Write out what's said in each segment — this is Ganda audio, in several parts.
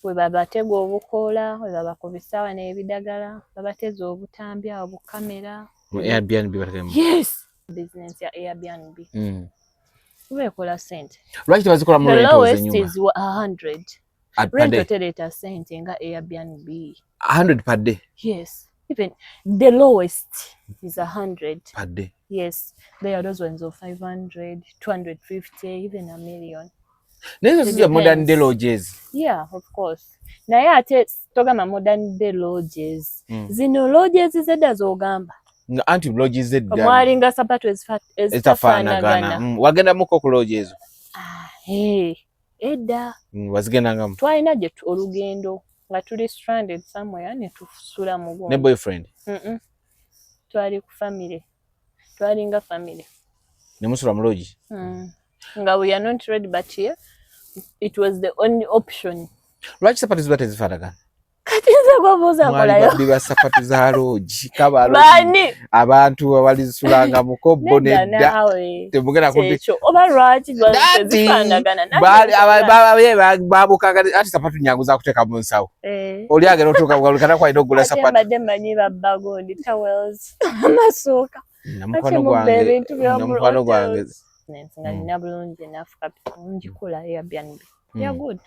we babatega obukoola we babakubisa n'ebidagala babateza obutambya obukamera mu Airbnb batakemu. Yes, business ya Airbnb wekola sente. Lwaki tebazikola mu rent lowest nyumba? is 100 rent hotel sente nga Airbnb 100 per day. Yes, even the lowest is 100 per day. Yes, there are those ones of 500 250 even a million. These are modern day lodges. Yeah, of course. Naye ate togamba modern day lodges. Zino lodges zedda zogamba. Anti lodges zedda. Omwalinga sapato ezitafaanagana. Wagenda muko ku lodges. Edda. Wazigenda ngamu. Twalina gye olugendo nga tuli stranded somewhere ne tusula mu gwo. Ne boyfriend. Twali ku family. Twalinga family. Ne musula mu lodge. Nga we are not ready, but here it was the only option. Lwaki sapatu ziba tezifaanagana? Kati nze gwobuuza nkolayo. Biba sapatu za lodge kabalo. Abantu abalisulanga mu kobbo nedda. Temugenda ku ekyo oba lwaki tezifaanagana. Babukaga ati sapatu nyangu za kuteeka mu nsawo. Oli agenda otuuka kugalukana kwalina okugula sapatu. Mbadde mmanyi babbagondi towels amasuuka. Namukwano gwange. Nga nina bulungi enough capital njikula Airbnb. They are good.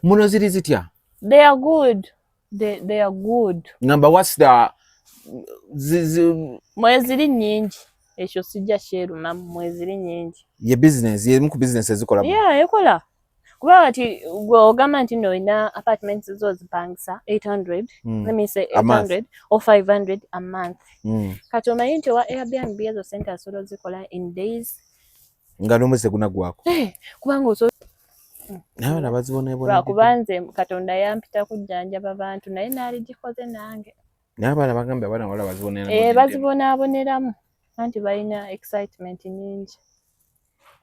Muno ziri zitya? They are good. They are good. Number what's the mweziri nyingi. Ekyo sijja kyeruma mweziri nyingi. Ye business, ye muku business ezikola. Yeah, ekola. Kuba ati ogamba nti no ina apartments zo zipangisa 800, let me say 800 or 500 a month. Kati omanyi nti wa Airbnb ezo sente asobola zikola in days. Nga nomwezi gunagwako. Kubanga oso nawe nabazibona kubanze Katonda yampita kujjanjaba abantu naye naali gikoze nange. N'abaana bagambye abaana wala bazibonera. Bazibonaaboneramu anti balina excitement nyingi.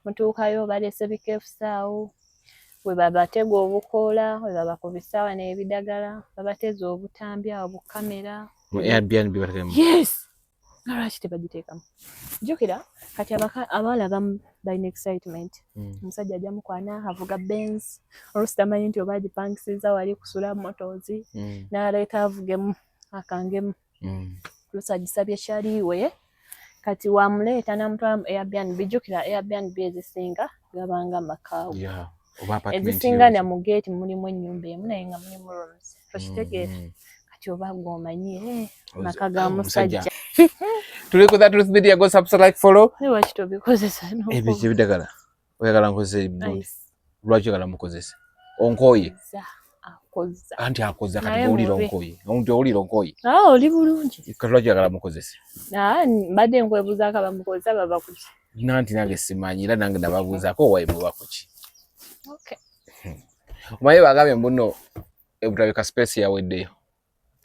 Mutuukayo balese bikeefusaawo we babatega obukoola we babakubisa n'ebidagala babateza obutambya obukamera mu Airbnb batakemu. Yes, lwaki tebagiteekamu? Jjukira kati abawala abamu balina excitement. Omusajja ajja mukwana avuga Benz oluusi tamanyi nti oba agipangisiza wali kusula motozi n'aleeta avugemu akangemu oluusi agisabye shaliwe kati wamuleeta n'amutwala mu Airbnb. Jjukira Airbnb ezisinga gabanga makaawo ezisinga na mu gate mulimu ennyumba emu naye nga mulimu rooms. Okitegeera kati oba gwomanyi maka ga musajja. Tuli ku That Truth Media, go subscribe, like, follow. Lwaki tobikozesa no? Ebyo bidagala oyagala nkozese ibuli. Lwaki oyagala mukozese? Onkoye. Akoza. Anti akoza kati olira onkoye. Onti olira onkoye. Oli bulungi. Kati lwaki oyagala mukozese? Mbadde nkwebuuza aka bamukozesa baba kuki? Nanti nange simanyi era nange nababuuzaako wayi muba kuki. Okay. Omaye bagambye mbuno ebutabika space yaweddeyo.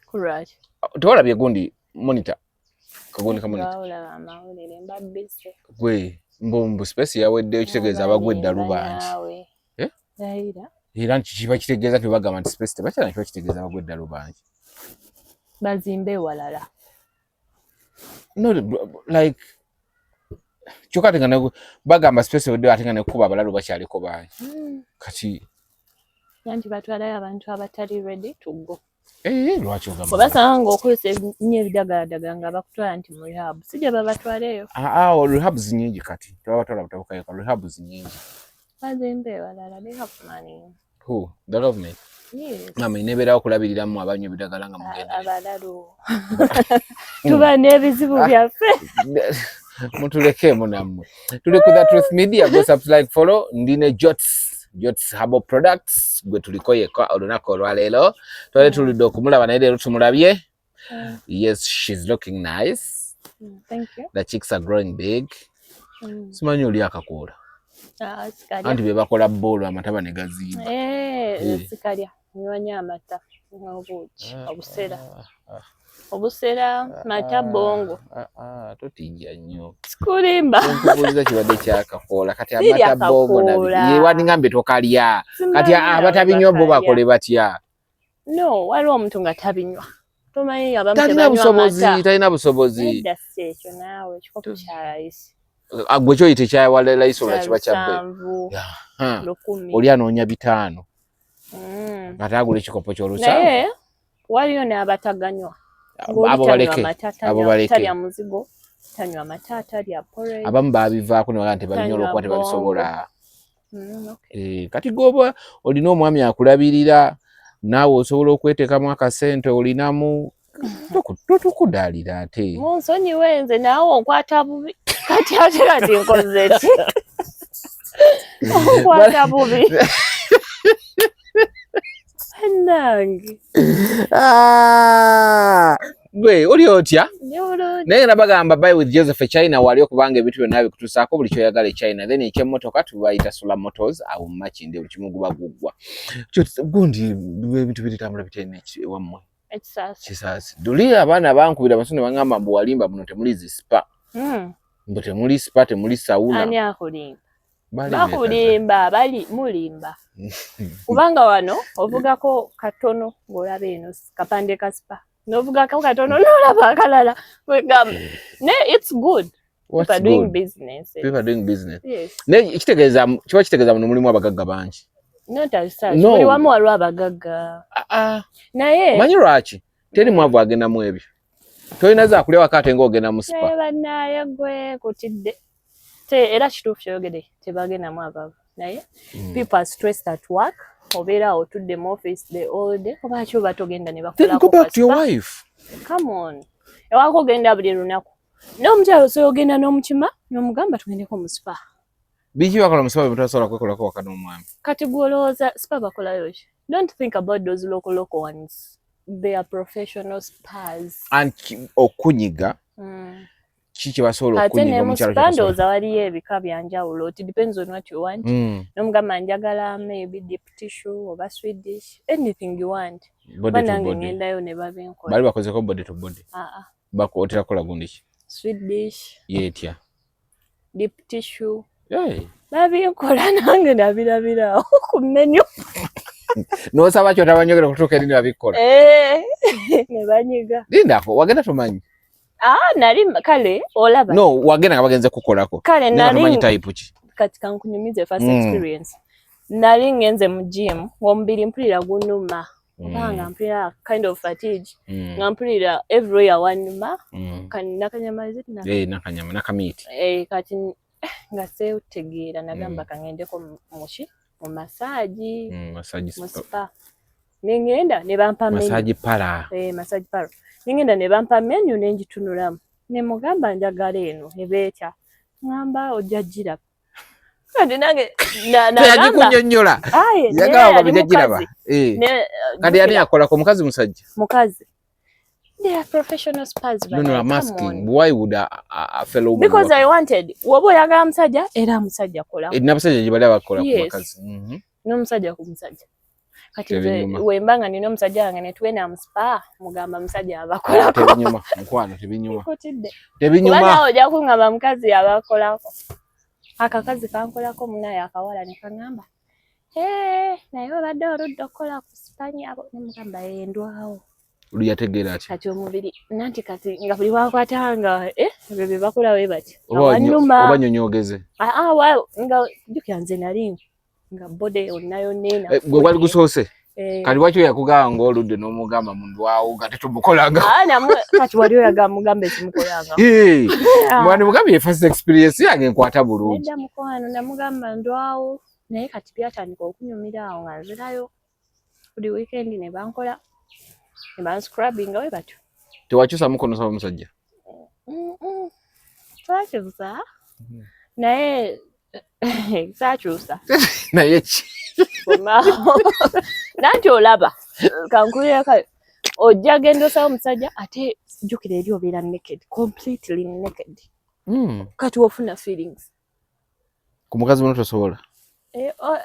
Kulwaki? Tewalabye gundi monitor. Kagundi ka monitor. Bawulaba amawulire mbabise. Gwe mbumbu space yaweddeyo kitegeeza abagwedda lubanji. Era kiba kitegeeza nti bagamba nti space tebakyala kiba kitegeeza abagwedda lubanji. Bazimbe walala. No, like kyokka tengana bagamba space yaweddeyo ate nga ne kuba abalalu bakyaliko bangi. Kati yanti batwalayo abantu abatali ready to go. Lwaki ogamba? Obasanga okozesa nnyo ebidagaladagala nga bakutwala nti mu rehab. Sijja babatwaleyo. Rehab zinyingi kati. Tebabatwala butabukayo rehab zinyingi. Bazimbe walala they have money. Who? The government? Yes. Mama inebera okulabiriramu abanyo ebidagala nga mugenda. Abalalu. Tuba n'ebizibu byaffe. Mutuleke munammwe. Tuli ku That Truth Media, go subscribe, follow. Ndine Jots Herbal Products gwe tuliko yeka olunaku olwaleero twale tulidde okumulaba naye leero tumulabye. Yes, she's looking nice. Thank you. The cheeks are growing big. Simanyi oli akakoola. Sikalya. Anti be bakola boolo amataba ne gaziba. Sikalya. Nyonya amata n'obuugi obusera mata bongo. Totijja nnyo. Sikulimba. Nkubuuliza kibadde kyakakoola kati amata bongo nabyo. Ye waningambe tokalya. Kati abatabinywa bo bakole batya? No, waliwo omuntu nga tabinywa. Tomanyi abamu tebanywa amata. Talina busobozi. Edda si ekyo naawe kikopo kya layisi. Gwe kyoyite kya layisi olwa kiba kya bbe. Oli Oli anoonya 5. ate agula ekikopo ky'olusa. Naye waliyo n'abataganywa. Abo baleke. Talya muzigo, tanywa amata, talya porridge. Abamu babivaako ne bagamba nti babinywa olwokuba tebabisobola. Kati goba olina omwami akulabirira naawe osobola okweteekamu akasente olinamu totukudaalira ate. Munsonyi wenze naawe onkwata bubi. Kati ate nkoze ki? Onkwata bubi. Nange. Gwe oli otya? Naye nabagamba buy with Joseph China wali okubanga ebintu byonna bikutusaako buli kyoyagala e China then eky'emmotoka tubayita Solar Motors awo Makinde buli kimu guba guggwa. Gundi ebintu biritambula bitene wammwe. Kisaasi. Duli abaana bankubira basone bangamba mbu walimba muno temuli zispa. Mbu temuli spa temuli sauna. Ani akulimba? Bakulimba bali mulimba. Kubanga wano ovugako katono ng'olaba eno kapande ka spa. Novugako katono n'olaba akalala. It's good. People are doing business. People are doing business. Yes. Kiba kitegeeza muno mulimu abagagga bangi. Not as such. Buli wamu waliwo abagagga. Naye manyi lwaki teri mwavu agenda mu ebyo. Tolina za kulya wakati ng'ogenda mu spa. Banaye gwe kutidde. Era kituufu ky'oyogedde tebagenda mu abavu. Naye people are stressed at work. Obeera otudde mu office the all day. Oba kyo batogenda ne bakola. Then go back to your wife. Come on. Ewako ogenda buli lunaku. N'omukyalo oyogenda n'omukima n'omugamba tugendeko mu spa. Biki bakola mu spa bitasobola kwekolako waka n'omwami. Kati gw'olowooza spa bakolayo ki? Don't think about those local ones. They are professional spas. And okunyiga. Kiki basobola okunyiga mu kyalo ky'asobola. Ndowooza waliyo ebika bya njawulo. It depends on what you want. N'omugamba njagala maybe deep tissue oba sweet dish. Anything you want. Banange ngendayo ne babinkola. Bali bakozeko body to body. Bakootera kola gundi ki? Sweet dish. Yetya. Deep tissue. Babinkola nange nabirabirawo ku menu. N'osaba kyota banyogera kutuuka eri ne babikola. Ne banyiga. Lindako wagenda tumanyi. Nali kale olaba. No, wagenda nga bagenze kukolako. Kale nali type ki. Kati kankunyumize first experience. Nali ngenze mu gym, omubiri mpulira gunuma. Obanga mpulira kind of fatigue. Nga mpulira everywhere wanuma. Nakanyama zitna. Nakanyama nakamiti. Kati nga seetegeera nagamba kangendeko muki mu massage. Massage spa. Ningenda ne bampa menu. Massage para. Massage para. Ningenda ne bampa menu nengitunulamu. Ne mugamba njagala eno ebeetya. Ngamba ojjagira. Kati nange yaji kunnyonnyola. Yagala babijagiraba. Kati yani akola ko mukazi musajja. Mukazi. They are professional spas. No, I'm asking. Why would a fellow woman? Because I wanted. Wobo yagala musajja era musajja kola. N'abasajja gye bali abakola ku mukazi. N'omusajja ku musajja. Kati wembanga nina omusajja wange ne tugenda mu spa mugamba musajja abakolako. Tebinyuma nkwano tebinyuma. Tebinyuma. Kubanga ojja kungamba mukazi abakolako. Akakazi kankolako munaye akawala ne kangamba. Naye obadde oludde okukola ku Spanya abo ne mugamba ndwawo. Olu yategeera ati. Kati omubiri nanti kati nga buli wakwatanga ebyo bye bakola we bati. Oba nyonyogeze. Nga jukya nze nali nga bode onayo nena. Gwe wali gusoose. Kati wakyo yakugamba ng'oludde n'omugamba mundwawo nga tetumukolanga. Kati wali oyagamba ekimukolanga. Mwani mugambe ye first experience yange nkwata bulungi. Nedda mukwano namugamba ndwawo naye kati byatandika okunyumira awo nga nzirayo buli weekend ne bankola ne banscrubbing we batyo. Tewakyusa mukono saba musajja? Twakyusa naye saakyusa. Naye ki? Nanti olaba kankulira ojja genda osaba omusajja ate jjukira eri obeera naked, completely naked. Kati wofuna feelings. Ku mukazi muno tosobola?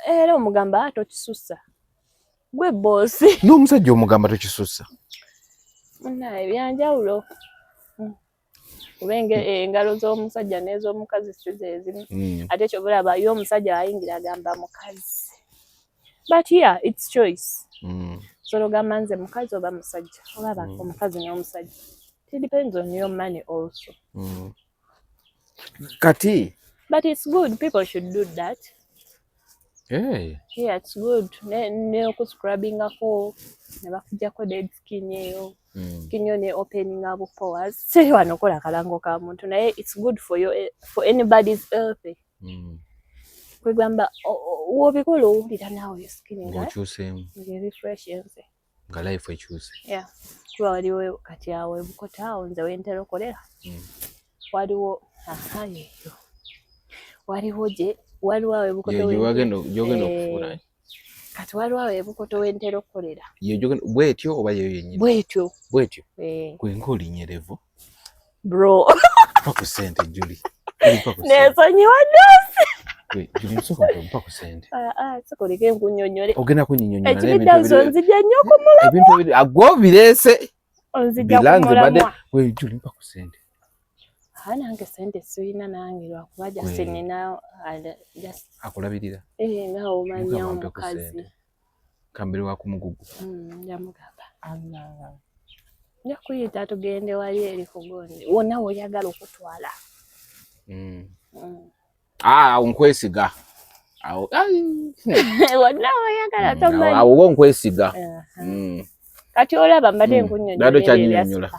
Era omugamba tokisussa. Gwe boosi. N'omusajja omugamba tokisussa? Munaye byanjawulo. Engalo z'omusajja n'ez'omukazi sizeezimu. Ate kyobulaba yo omusajja ayingira agamba mukazi. But yeah, it's choice. So ogamba nze mukazi oba musajja. Olaba omukazi n'omusajja. It depends on your money also. Kati. But it's good. People should do that. Yeah, it's good. Ne okuscrubbingako ne bakujjako dead skin eyo. Skin yo ne opening up pores. Seri wanokola kalango ka muntu naye it's good for you, for anybody's health. Kwegamba wobikola owulira naawe skin nga refresh yenze. Nga life ekyuse. Yeah. Kuba waliwo kati awo ebukoto awo nze wentera okolera. Waliwo yeyo. Waliwo awo ebukoto wagenda okufuna. Kati waliwo awo ebukoto wentera okukolera. Bwetyo oba yeyo yennyini? Bwetyo. Gwe ng'olinyerevu. Bro. Mpa ku ssente Julie. Nesonyiwa nnyo. Julie nsooka mpa ku ssente. Sikoleka enkunnyonnyole. Ogenda kunnyonnyola ekibidde nzija nnyo okumula. Ebintu ebiri agwobireese. Onzija kumulamwa. Julie mpa ku ssente. Nange sente sirina nange lwakuba just nina akulabirira. Nga omanya omukazi. Kambere wa kumugugu. Njamugamba. Nja kuyita tugende wali eri kugonde. Wonna oyagala okutwala. Nkwesiga. Wonna oyagala tomanyi. Awo nkwesiga. Kati olaba mbadde nkunnyonnyola. Dado kyannyonnyola.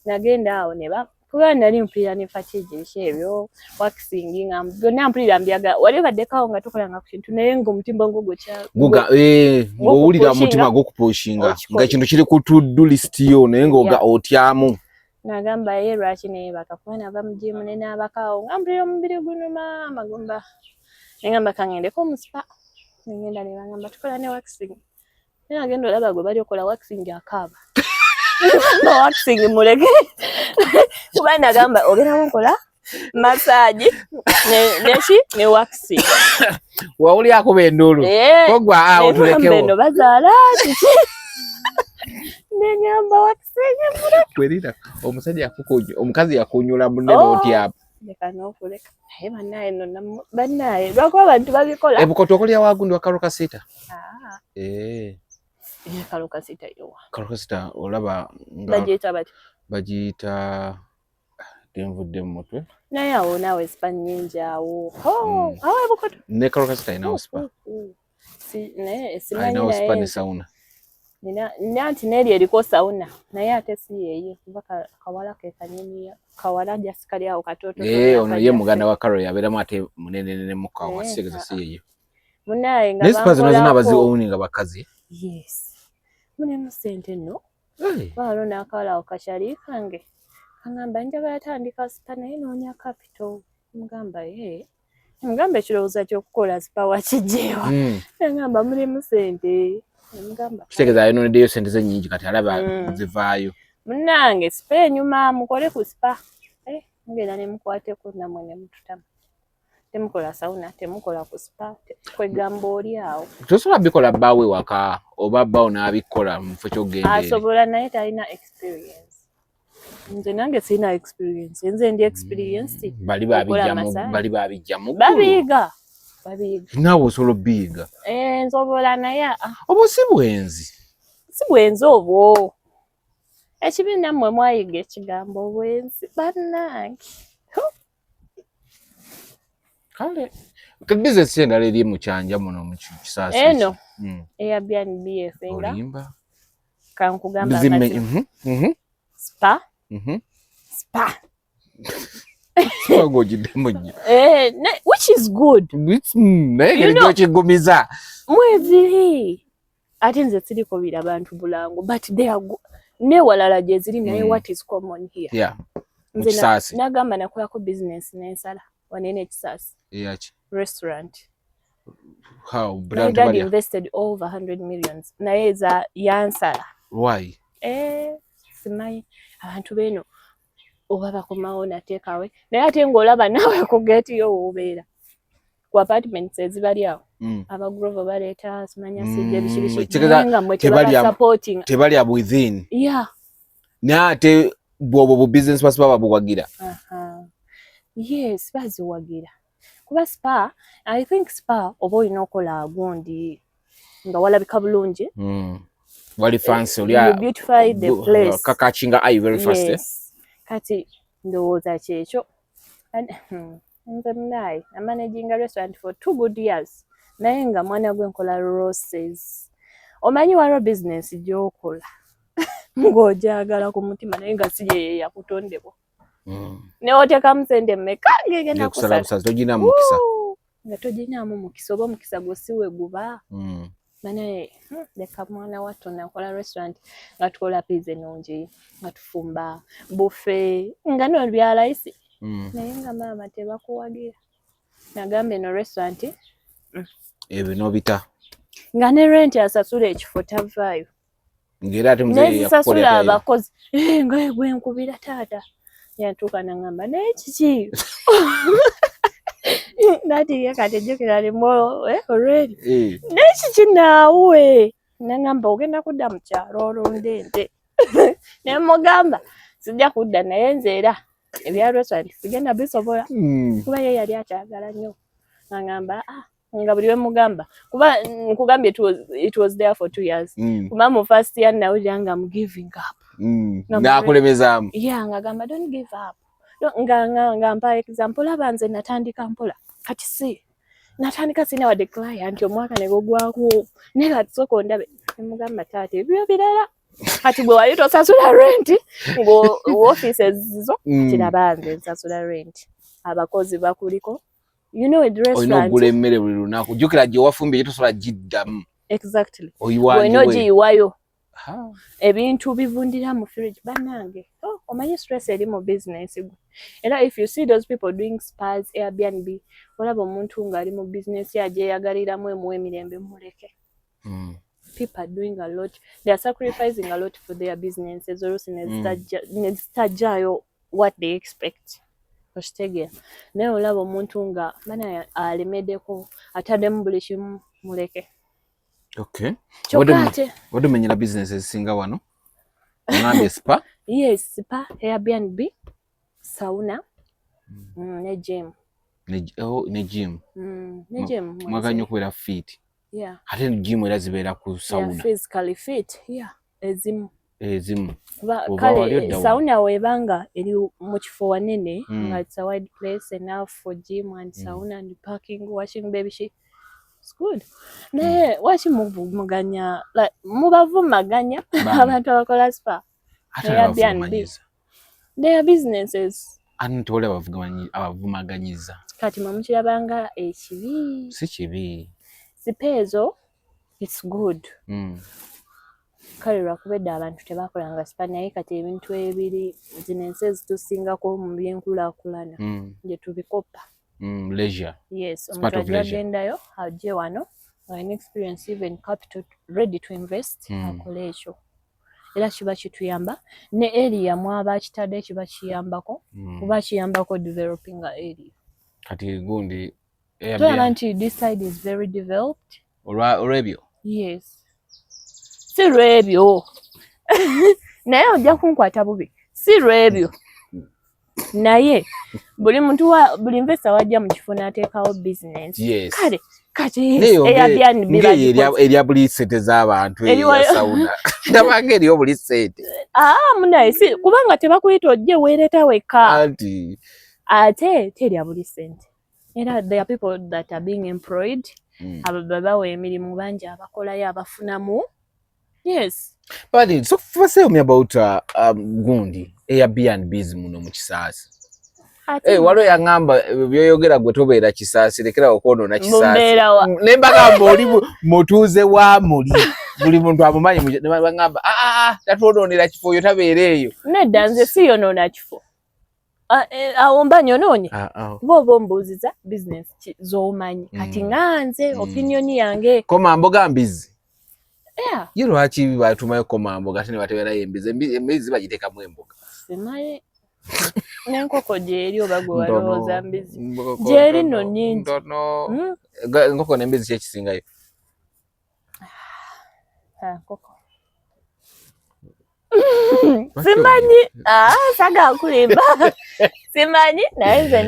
Nagenda awo ne kuba nali mpulira ne fatigue ekyo waxing nga byonna mpulira mbyaga wali baddekawo nga tukolanga ku kintu naye ng'omutimba ng'owulira omutima gw'okupushinga nga ekintu kiri ku to-do list yo naye ng'oga otyamu. Nagamba ye lwaki naye bakakuba nava mu gym ne naabakawo nga mpulira omubiri gunuma amagumba nengamba kangendeko mu spa nengenda ne bangamba tukola ne waxing naye nagenda olaba gwe bali okola waxing akaaba. No waxing mulege. Kuba nagamba ogenda nkola massage ne waxing. Wawuli akuba endulu. Kogwa awo tulekewo. Beno bazaala kiki. Nengamba waxing mulege. Kwerira omusajja omukazi yakunyula munne n'otyapa. Leka n'okuleka. Naye bannaye nno bannaye lwakuba abantu babikola. Ebukoto okulya wagundi wa Kalokasita. Kalokasita yowa. Kalokasita olaba nga bagiyita tenvudde mu mutwe. Naye awo naawe sipa nnyingi awo. Awo ebukoto. Ne Kalokasita ayinawo sipa. Ayinawo sipa ne sauna. Nanti neri eriko sauna naye ate si yeeye kuba kawala ke kanyini kawala jasikali awo katoto. Ono ye muganda wa Carol yabeeramu ate munene mukawo wasigeza si yeeye. Munaye nga nesipa zino zina abazi owuninga bakazi. Yes. Munemu sente nno. Waliwo n'akawala awo kakyali kange. Kangamba njagala atandika sipa naye noonya capital. Mugamba mugamba ekirowoozo ky'okukola sipa wakiggyeewa. Nagamba mulemu sente. Kitegeeza ayononeddeyo sente ze nnyingi kati alaba zivaayo. Munnange sipa enyuma mukole ku sipa. Mugenda ne mukwateko nammwe ne mututamu. Temukola sauna, temukola ku spa, kwegamba oli awo. Tosobola bikola bbaawe waka oba bbaawo n'abikola mu kifo ky'ogendera. Asobola naye talina experience. Nze nange sirina experience. Nze ndi experienced. Bali babijjamu. Babiyiga. Naawe osobola obbiyiga. Nsobola naye. Obwo si bwenzi. Si bwenzi obwo. Ekibi nammwe mwayiga ekigambo obwenzi. Bannange. Kale business endala eri mu kyanja muno mu Kisaasi. Eno eya BNB Finger. Olimba. Kankugamba spa. Spa. Swagojidemo nnyo. Which is good. Naye ngeri kigumiza. Mweziri. Ate nze siriko bira bantu bulango but they are ne walala gye ziri naye what is common here. Yeah. Kisaasi. Nagamba nakolako business n'ensala wanene Kisaasi. Yaki. Restaurant. How? My dad invested over 100 millions. Naye za yansala. Why? Simanyi abantu beno oba bakomawo nateekawe naye ate ng'olaba naawe ku geeti yo w'obeera ku apartments ezibali awo abagrove baleeta simanya sijja bikibikibanga mmwe supporting tebali within. Yeah. Naye ate bw'obwo bu business basi baba buwagira. Yes, baziwagira. Kuba spa, I think spa oba olina okola gundi nga walabika bulungi. Wali fancy oli you beautify the place. Kakachinga eye very fast. Yes. Kati ndowooza kyekyo. Nze munaye I'm managing a restaurant for 2 good years. naye nga mwana gwe nkola roses. Omanyi waliwo business gy'okola ng'ojagala ku mutima naye nga si ye yakutondebwa. Ne oteekamu sente mmeka ng'egenda kusala toginamu mukisa. Nga toginamu mukisa oba omukisa gwo si we guba. Naye leka mwana wattu nakola restaurant nga tukola pizza ennungi nga tufumba buffet nga no bya layisi naye nga maama tebakuwagira. Nagamba eno restaurant ebyo nobita nga ne rent asasula ekifo tavaayo. Ngera ate mzee yakukolera abakozi nga gwe nkubira taata yatuuka nangamba naye kiki nati yakatejjukira limu already naye kiki naawe nangamba ogenda kudda mu kyalo olonde ente ne mugamba sijja kudda naye nze era ebya restaurant sigenda bisobola kuba ye yali akyagala nnyo nangamba nga buli we mugamba kuba nkugambye it was there for 2 years kuba mu first year nawulira nga I'm giving up ng'akulemezaamu nga gamba don't give up nga mpa example abanze natandika mpola kati si natandika sina wadde client omwaka ne gugwako naye kati sooka ndabe mugamba taata ebyo birala kati bwe wali tosasula rent ngo offices zo kirabanze nsasula rent abakozi bakuliko the restaurant ogula emmere buli lunaku jjukira gye wafumbye tosobola giddamu exactly bw'ono giyiwayo ebintu bivundira mu fridge bannange omanyi stress eri mu business gwe era if you see those people doing spas Airbnb olaba omuntu ng'ali mu business agyeyagaliramu emuwa emirembe muleke. People are doing a lot, they are sacrificing a lot for their businesses oluusi nezitajjaayo what they expect. Ostegera naye olaba omuntu nga bana alemeddeko ataddemu buli kimu muleke. Okay. What do menyera business ezisinga wano? Onambe spa? Yes, spa, Airbnb, sauna, ne gym. Ne gym. Ne gym. Mwaganya okubeera fit. Yeah. Ate gym era zibeera ku sauna. Yeah, physically fit. Yeah. Ezimu. Kale sauna webanga eri mu kifo wanene nga it's a wide place enough for gym and sauna and parking, washing baby shit. It's good. Ne wachi muganya like mubavumaganya abantu abakola spa. Their businesses. Anti wale abavumaganyiza. Kati mamukirabanga ekibi. Si kibi. Sipezo it's good. Kale lwakubedde abantu tebakolanga spa naye kati ebintu ebiri zino ensi ezituusingako mu byenkulaakulana gye tubikopa. Leisure. Yes, omuntu agendayo ajje wano an experience even capital ready to invest akole ekyo era kiba kituyamba ne area mwaba kitadde kiba kiyambako kuba kiyambako developing area. Kati gundi tulaba nti this side is very developed. Olwebyo? Yes. Si lwebyo naye ojja kunkwata bubi si lwebyo naye buli investor wajja mu kifo n'ateekawo business. Yes. Kale kati Airbnb erya buli sente z'abantu eya sauna ndabanga eriyo buli sente munaye si kubanga tebakuyita ojje weereta wekka ate terya buli sente era there are people that are being employed babawa emirimu bangi abakolayo abafunamu. Yes. But so tell me about gundi Airbnbs muno mu Kisaasi. Walo yangamba byoyogera gwe tobeera Kisaasi lekera okwonoona Kisaasi. Nembaga oli mutuuze wa muli buli muntu amumanyi bangamba tatwonoonera kifo yo tabeera eyo. Nedda nze si yonoona kifo. Awo mba nyonoonye bw'oba ombuuziza business z'omanyi kati nganze opinion yange. Koma mboga mbizi. Yeah. Ye lwaki batumayo komambo gate ne bateberayo embizi bagiteekamu emboga. Simaye. N'enkoko gyeri oba gwe walowooza mbizi. Gyeri nno nnyingi. Enkoko n'embizi ki ekisingayo? Nkoko. Simanyi. Saga nkulimba. Simanyi naye nze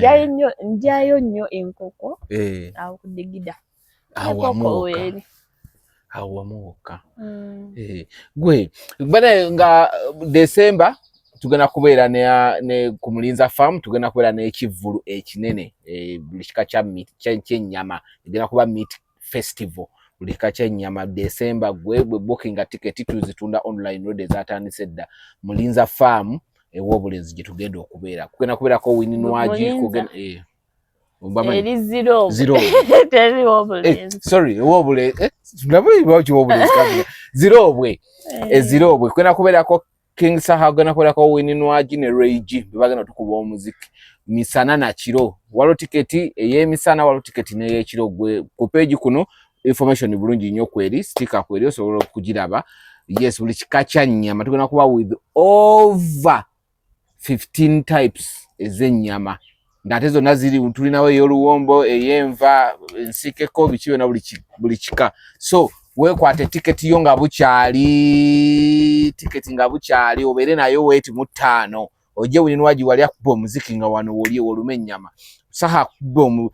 ndyayo nnyo enkoko. Awo kudigida. Enkoko weeri. Awamuka. Gwe bana nga December tugenda kubeera ne ku Mulinza farm tugenda kubeera n'ekivvulu ekinene buli kika kya meat ky'ennyama egenda kuba meat festival buli kaca ennyama December gwe booking ticket tuzitunda online road ezatandise dda Mulinza Farm ew'obulenzi gye tugenda okubeera kugenda kubeerako Wininwaji kugenda eri zero teri obulenzi sorry ew'obulenzi tunabwe kiw'obulenzi kabisa zero bwe kugenda kubeerako King Saha kugenda kubeerako Wininwaji ne Reigi bagenda tukuba omuziki misana na kiro waliwo tiketi ey'emisana waliwo tiketi n'ey'ekiro gwe ku page kuno information bulungi nnyo kweri sticker kweri osobola okugiraba yes buli kika kya nnyama tugenda kuba with over 15 types ez'ennyama ng'ate zonna ziri tulinawo ey'oluwombo ey'enva ensikeko biki byonna buli kika so weekwate tiketi yo nga bukyali obeere nayo weeti mu 5 ojje Wininwaji wali akuba omuziki nga wano woli olume ennyama Saha akuba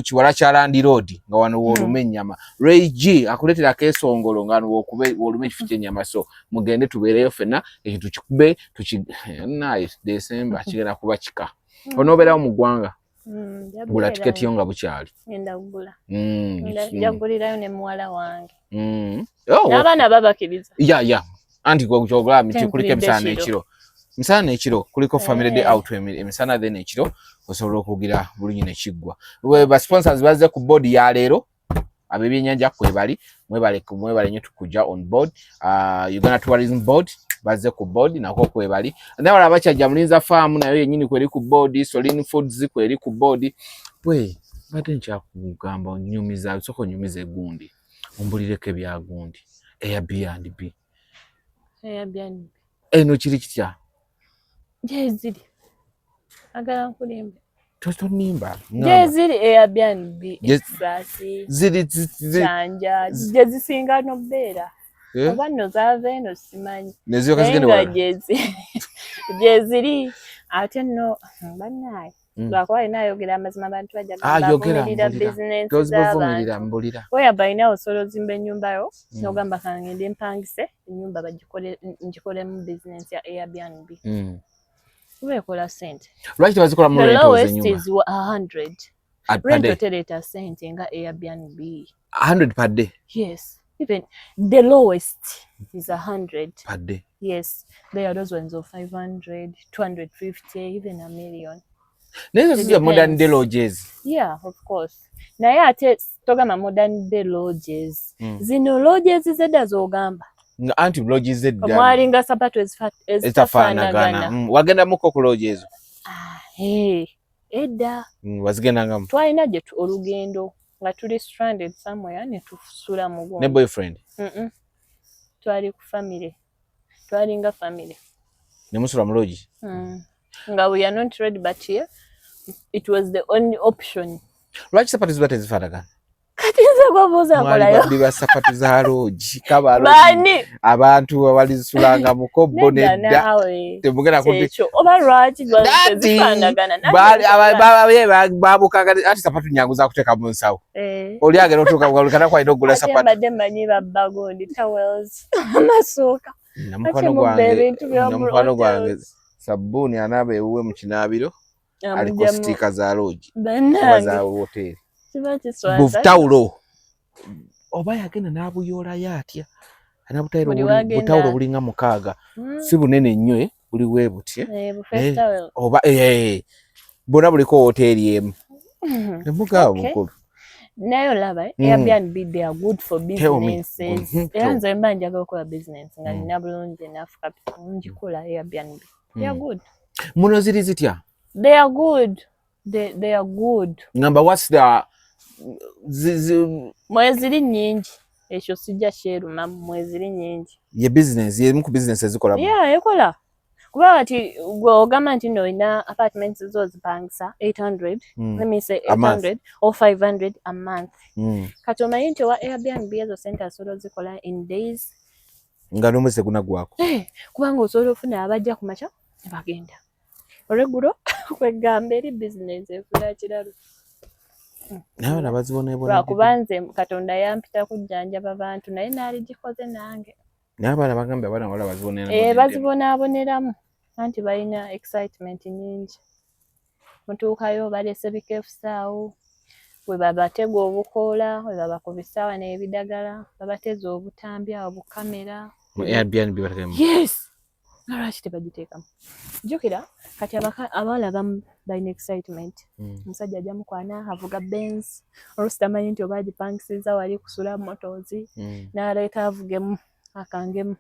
kiwala kya Land Road nga wano wolume ennyama Reigi akuleetera keesongolo nga wano wolume ekifo ky'ennyama so mugende tubeereyo ffenna ekyo tukikube nice December kigenda kuba kika onoobeerawo mu ggwanga gula tiketi yo nga bukyali ngenda kugula njagulirayo ne muwala wange n'abaana babakiriza anti gwogula miti kuliko emisana n'ekiro kuliko family day out emisana then ekiro osobola okugira bulungi ne kiggwa ba sponsors bazze ku board ya leero ab'ebyennyanja mwebale nnyo tukujja on board Uganda Tourism Board bazze ku board nako kwebali naye abachajja Mulinza Farm nayo yennyini kweri ku board Solin Foods kweri ku board bwe bate nkyakugamba onyumiza soko nyumiza egundi ombulireko ebya gundi Airbnb eno kiri kitya jeziri agala nkulimbe totonimba jeziri Airbnb express ziri chanja jezisinga no beera oba no zave no simanyi neziyo kazigende wala jeziri ate no banaye lwakuba inayogera amazima abantu bajja kuvumirira business z'abantu weyaba osobola ozimba ennyumba yo n'ogamba kangende mpangise ennyumba ngikolemu business ya Airbnb weekola sente lwaki tebazikola mu the lowest is 100 rent hotel sente nga Airbnb 100 per day yes even the lowest is 100 per day yes there are those ones of 500 250 even a million These are modern day lodges. Yeah, of course. Naye ate togamba modern day lodges. Zino lodges zedda z'ogamba. Anti lodges zedda. Omwalinga sabato ezitafaanagana. Wagenda muko ku lodges. Edda. Wazigenda ngamu. Twalina gye olugendo nga tuli stranded somewhere ne tusula mu gwo. Ne boyfriend. Twali ku family. Twalinga family. Ne musula mu lodge. Nga we are not ready but here it was the only option. Lwaki sapatu ziba tezifaanagana? Kati nze gwobuuza akolayo. Mwali sapatu za lodge kabalo. Abantu abalisulanga mu kobbo nedda. Temugenda ku ekyo oba lwaki tezifaanagana. Babukaga ati sapatu nyangu za kuteeka mu nsawo. Oli agenda otuuka kugalukana kwalina okugula sapatu. Ate mbadde mmanyi babbagondi towels amasuuka. Namukwano gwange sabuni anaaba ewuwe mu kinaabiro aliko stika za lodge oba za hoteli butawulo oba yagenda n'abuyoolayo atya butawulo bulinga 6 si bunene nnyo buli bwe butye oba bonna buliko hoteli emu nemugaba mukulu nayo laba Airbnb they are good for businesses era nze mba njagala okukola business nga nina bulungi enough capital njikola Airbnb. They are good. Muno ziri zitya? They are good. They are good. Number what's the mweziri nyingi ekyo sijja kyeruma mweziri nyingi ye business ye mu business ezikola ekola kuba ati gwe ogamba nti no ina apartments zo zipangisa 800 let me say 800 or 500 a month kati omanyi nti wa Airbnb ezo sente asobola zikola in days nga n'omwezi gunaggwako kubanga osobola ofuna abajja ku makya ne bagenda olweggulo kwegamba eri business efuna kiralo nawe nabazibonaebona lwakuba nze Katonda yampita kujjanjaba bantu naye naali gikoze nange n'abaana bagambye abaana wala bazibonaaboneramu bazibonaaboneramu anti balina excitement nyingi mutuukayo balese bikeefusaawo we babatega obukoola we babakubisa awo n'ebidagala babateza obutambya obukamera mu Airbnb bategemu yes lwaki tebagiteekamu jjukira kati abawala abamu balina excitement omusajja ajja mukwana avuga Benz oluusi tamanyi nti oba agipangisiza wali kusula motozi n'aleeta avugemu akangemu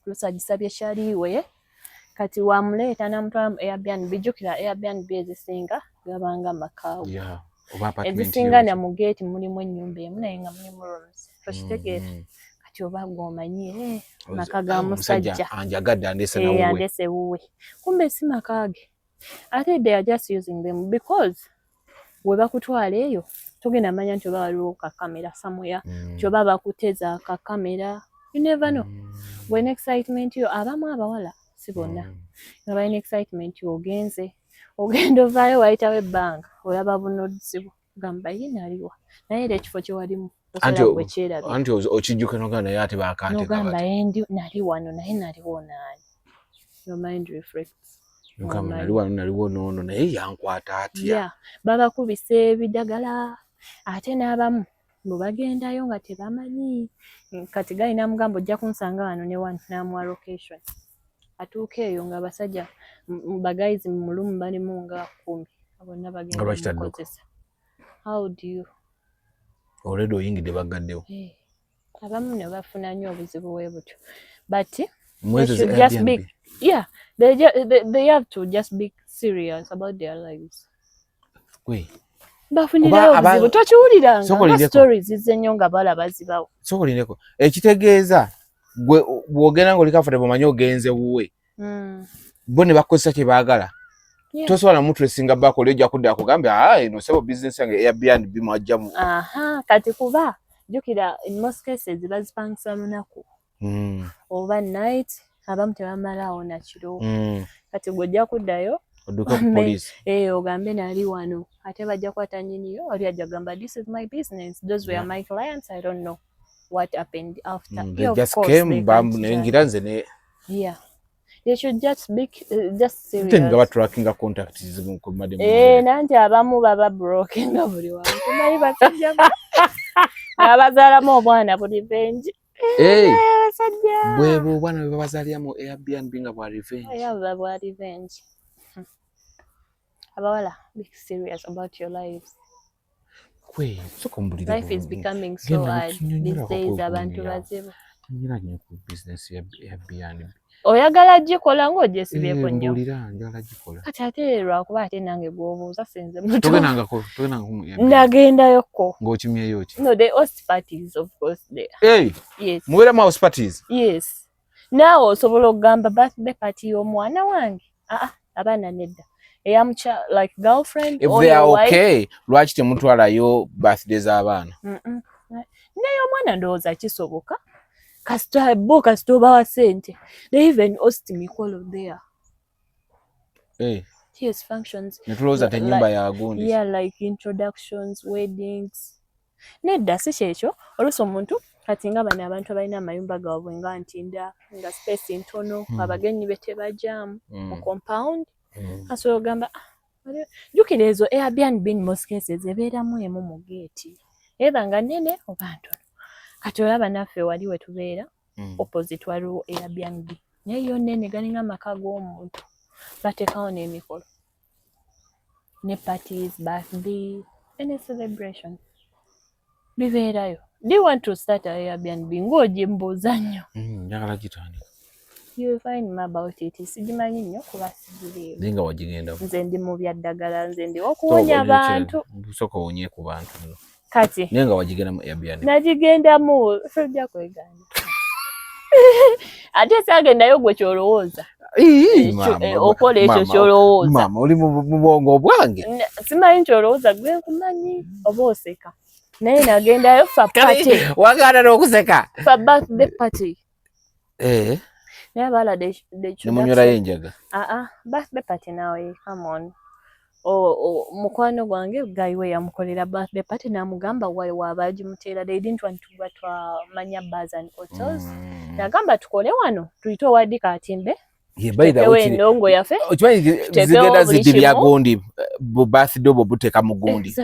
oluusi agisabye kyaliiwe kati wamuleeta n'amutwala mu Airbnb jjukira Airbnb ezisinga gabanga makaawo ezisinga na mu geeti mulimu ennyumba emu naye nga mulimu rooms okitegeera kati oba gwomanyi maka ga musajja anjagadde andese wuwe kumbe si maka ge ate they are just using them because we bakutwala eyo togenda manya nti oba waliwo kakamera somewhere nti oba bakuteza kakamera you never know when excitement yo abamu abawala si bonna nga balina excitement yo ogenda ovaayo wayitawo ebbanga olaba bunozibu gamba ye naliwa naye era ekifo kye walimu anti okijjuke nogamba naye ate bakante nogamba nali wano naye naliwo naani your mind reflects naliwo noono naye yankwata atya babakubisa ebidagala ate n'abamu bwe bagendayo nga tebamanyi kati galina mugamba ojja kunsanga wano ne wano n'amuwa location atuuka eyo nga abasajja bagayizi mu lumu balimu nga 10 bonna bagenda mukozesa how do you already oyingidde bagaddewo abamu ne bafuna nnyo obuzibu bwe butyo but they have to just be serious about their lives bafunirayo obuzibu tokiwuliranga stories zenyo nga balaba zibawo sokolindeko ekitegeeza gwe bwogenda nga oli comfortable omanyi ogenze wuwe bo ne bakozesa kye baagala tosobola mutu esinga bako oli ojja kudda akugambye eno sebo business yange Airbnb mwajjamu kati kuba jjukira in most cases bazipangisa lunaku oba night abamu tebamalawo nakiro kati gw'ojja kuddayo oduka ku police ogambe nali wano ate bajja kwata nnyiniyo oli ajja gamba this is my business those were my clients I don't know what happened after they just came nengira nze ne they should just be just serious nga batrackinga contacts ku madam nanti abamu baba broke nga buli wantu naye basajja abazaalamu obwana buli revenge basajja bwebo obwana bwe babazaalyamu Airbnb nga bwa revenge abawala be serious about your lives life is becoming so hard these days abantu bazibu nyiranye ku business ya Airbnb oyagala gikola ng'ogyesibyeko nnyo njagala gikola kati ate lwakuba ate nange gwobuuza senze muto togenangako nagendayoko ng'okimyeyo ki no the host parties of course there yes mubeeramu house parties yes naawe osobola okugamba birthday party y'omwana wange abaana nedda eyamucha like girlfriend if they are okay lwaki temutwalayo birthday z'abaana naye omwana ndowooza kisoboka kasita obawa sente they even host mikolo there yes functions netulowooza tenyumba ya gundi like introductions weddings nedda si kyekyo oluusi omuntu kati nga bano abantu abalina amayumba gaabwe nga ntinda nga space ntono abagenyi be tebajjamu mu compound asobola ogamba jjukira ezo Airbnb in most cases ebeeramu emu mu geeti eba nga nnene oba ntono kati olaba naffe wali we tubeera opposite waliwo Airbnb naye yo nnene galinga amaka g'omuntu bateekawo n'emikolo ne parties birthday any celebration bibeerayo do you want to start a Airbnb ng'ogimbuuza nnyo njagala gitandika you find me about it sigimanyi nnyo kuba sigiriiwo ninga wagigenda nze ndi mu byaddagala nze ndi okuwonya abantu soka owonye ku bantu kati nenga wagigenda mu Airbnb nagigendamu sojja kweganya ate sagendayo gwe kyolowooza okola ekyo kyolowooza mama oli mu bwongo bwange simanyi kyolowooza gwe nkumanyi oba oseka naye nagendayo fa party wagana n'okuseka fa birthday party naye abala nemunyolayo enjaga birthday party nawe come on mukwano gwange gayiwe yamukolera birthday party namugamba wali wabagimuteera they didn't want to batwamanya bars and hotels nagamba tukole wano tuyite owaddi katimbe Ye baida uchi ndongo yafe ochimanyi zigenda zidibya gundi bu birthday bo buteka mu gundi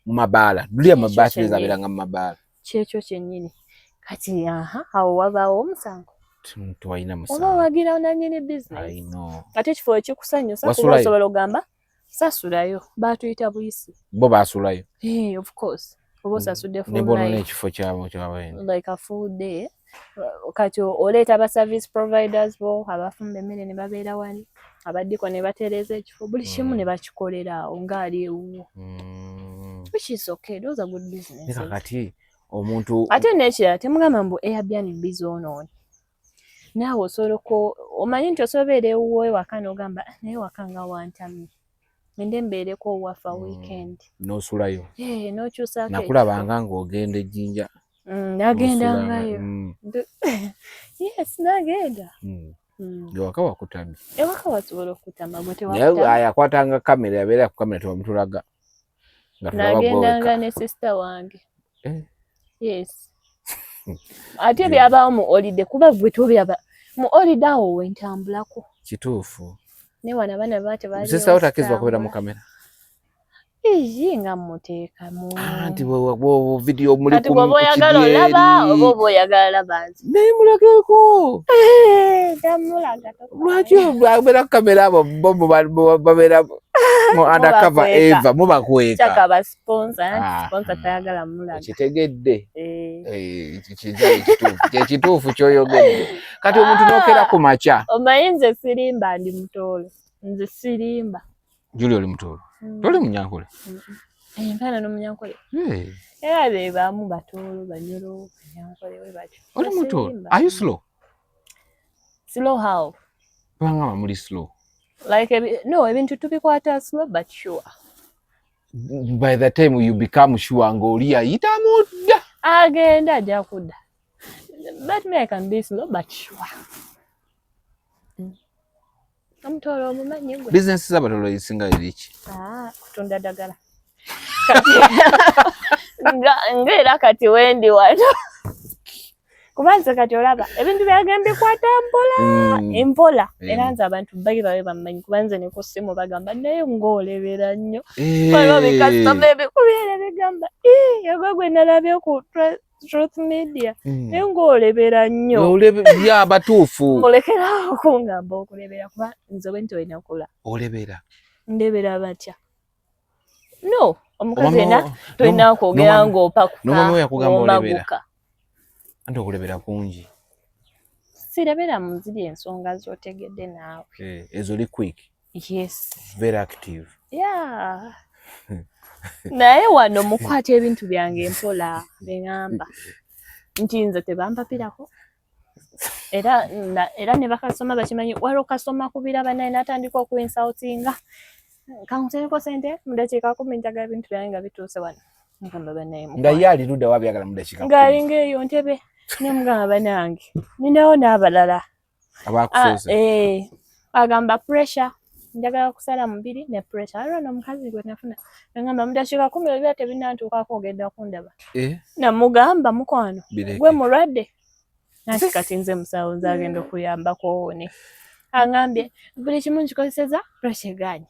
mu mabala dulia mabirthday zabiranga mu mabala kyekyo kyennyini kati awo wabaawo omusango tuwalina musango oba wagira onanyini business ate ekifo ekikusanyusa kuba osobola ogamba sasulayo batuyita buyisi bo basulayo of course oba osasudde full night nebono n'ekifo kyabo like a full day kati oleeta aba service providers bo abafumba emmere ne babeera wani abaddiko ne batereeza ekifo buli kimu ne bakikolera awo ng'ali ewuwo which is okay those are good business kati omuntu ate n'ekirala temugamba mbu Airbnb bizoonoone naawe osobola omanyi nti osobola ewuwo ewaka n'ogamba naye waka nga wantamye ende mbeereko wafa weekend n'osulayo n'okyusaako nakulabanga ng'ogenda ejjinja nagendangayo yes nagenda ewaka wakutamye ewaka wasobola okutama gwe tewakutamye akwatanga kamera yabeera ku kamera tebamutulaga nagendanga ne sister wange yes ate byabaawo mu holiday kuba gwe tobyaba mu holiday awo wentambulako kituufu ne wana bana bate bali sister otakizwa kubeera mu kamera nga muteekamu anti bo video muli ku oyagala olaba oba oyagala laba nzi naye mulageko tamulaga lwaki babeera ku kamera abo bo babeera mu undercover eva mubakweka chaka ba sponsor tayagala mulaga kitegedde kituufu kyoyogedde kati omuntu nokera ku maca omanyi nze sirimba ndi mutoolo nze sirimba Julie oli mutoolo toli munyankole mpana n'omunyankole era be bamu batoolo banyolo banyankole we bati oli mutoolo are you slow how bangama muli slow like no ebintu tubikwata slow but sure by the time you become sure ng'oli ayita mudda agenda ajja kudda but me I can be slow but sure omutoolo omumanyi gwe business z'abatoolo ezisinga eriki kutunda ddagala ng'era kati wendi wano kubanze kati olaba ebintu byagenda bikwata mpola era nze abantu babe bamanyi kubanze ne ku ssimu bagamba naye ng'olebera nnyo waliwo bikasitoma ebikubyera bigamba yagwe nalabye ku Truth Media naye ng'olebera nnyo ya batuufu mulekerawo okungamba okulebera kuba nze bwe nti olina kula olebera ndebera batya no omukazi ena tolina kwogera ng'opakuka anti okulebera kungi sirebera mu ziri ensonga z'otegedde naawe ezo li quick yes very active yeah naye wano mukwata ebintu byange mpola beŋŋamba nti nze tebampapirako era ne bakasoma bakimanyi waliwo kasoma kubiraba naye n'atandika okuinsautinga kankuteneko sente mu dakiika 10 njaga ebintu byange nga bituuse wano mugamba banaye nga ye ali ludda wabyagala mu dakiika ng'alinga eyo ntebe ne mugamba banange ninawo n'abalala abakusoza agamba pressure njagala kusala mubiri ne pressure alwo n'omukazi gwe nafuna ngamba mu dakiika 10 ebibira tebinantuukako ogenda kundaba namugamba mukwano gwe mulwadde nanti kati nze musawo nze agenda okuyambako wone angambye buli kimu nkikozeseza pressure eganye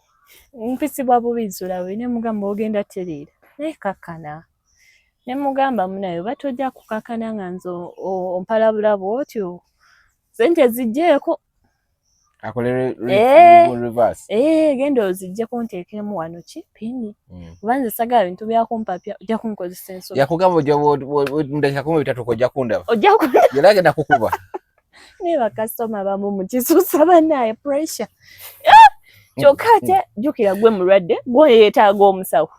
mpisibwa bubi nsula we ne mugamba ogenda tereera naye kakkana ne mugamba munayo batojja kukakana nga nze ompalabula bw'otyo sente zijjeeko akole reverse genda ozijjeko nteekemu wano ki pini kuba nze sagala bintu byakumpapya ojja kunkozesa ensonga yakugamba mudakika 13 ojja kundaba ojja kundaba yali agenda kukuba ne bakasitoma bamu mu kisuusa bannaye pressure kyokka ate jjukira gwe mulwadde gwe yeetaaga omusawo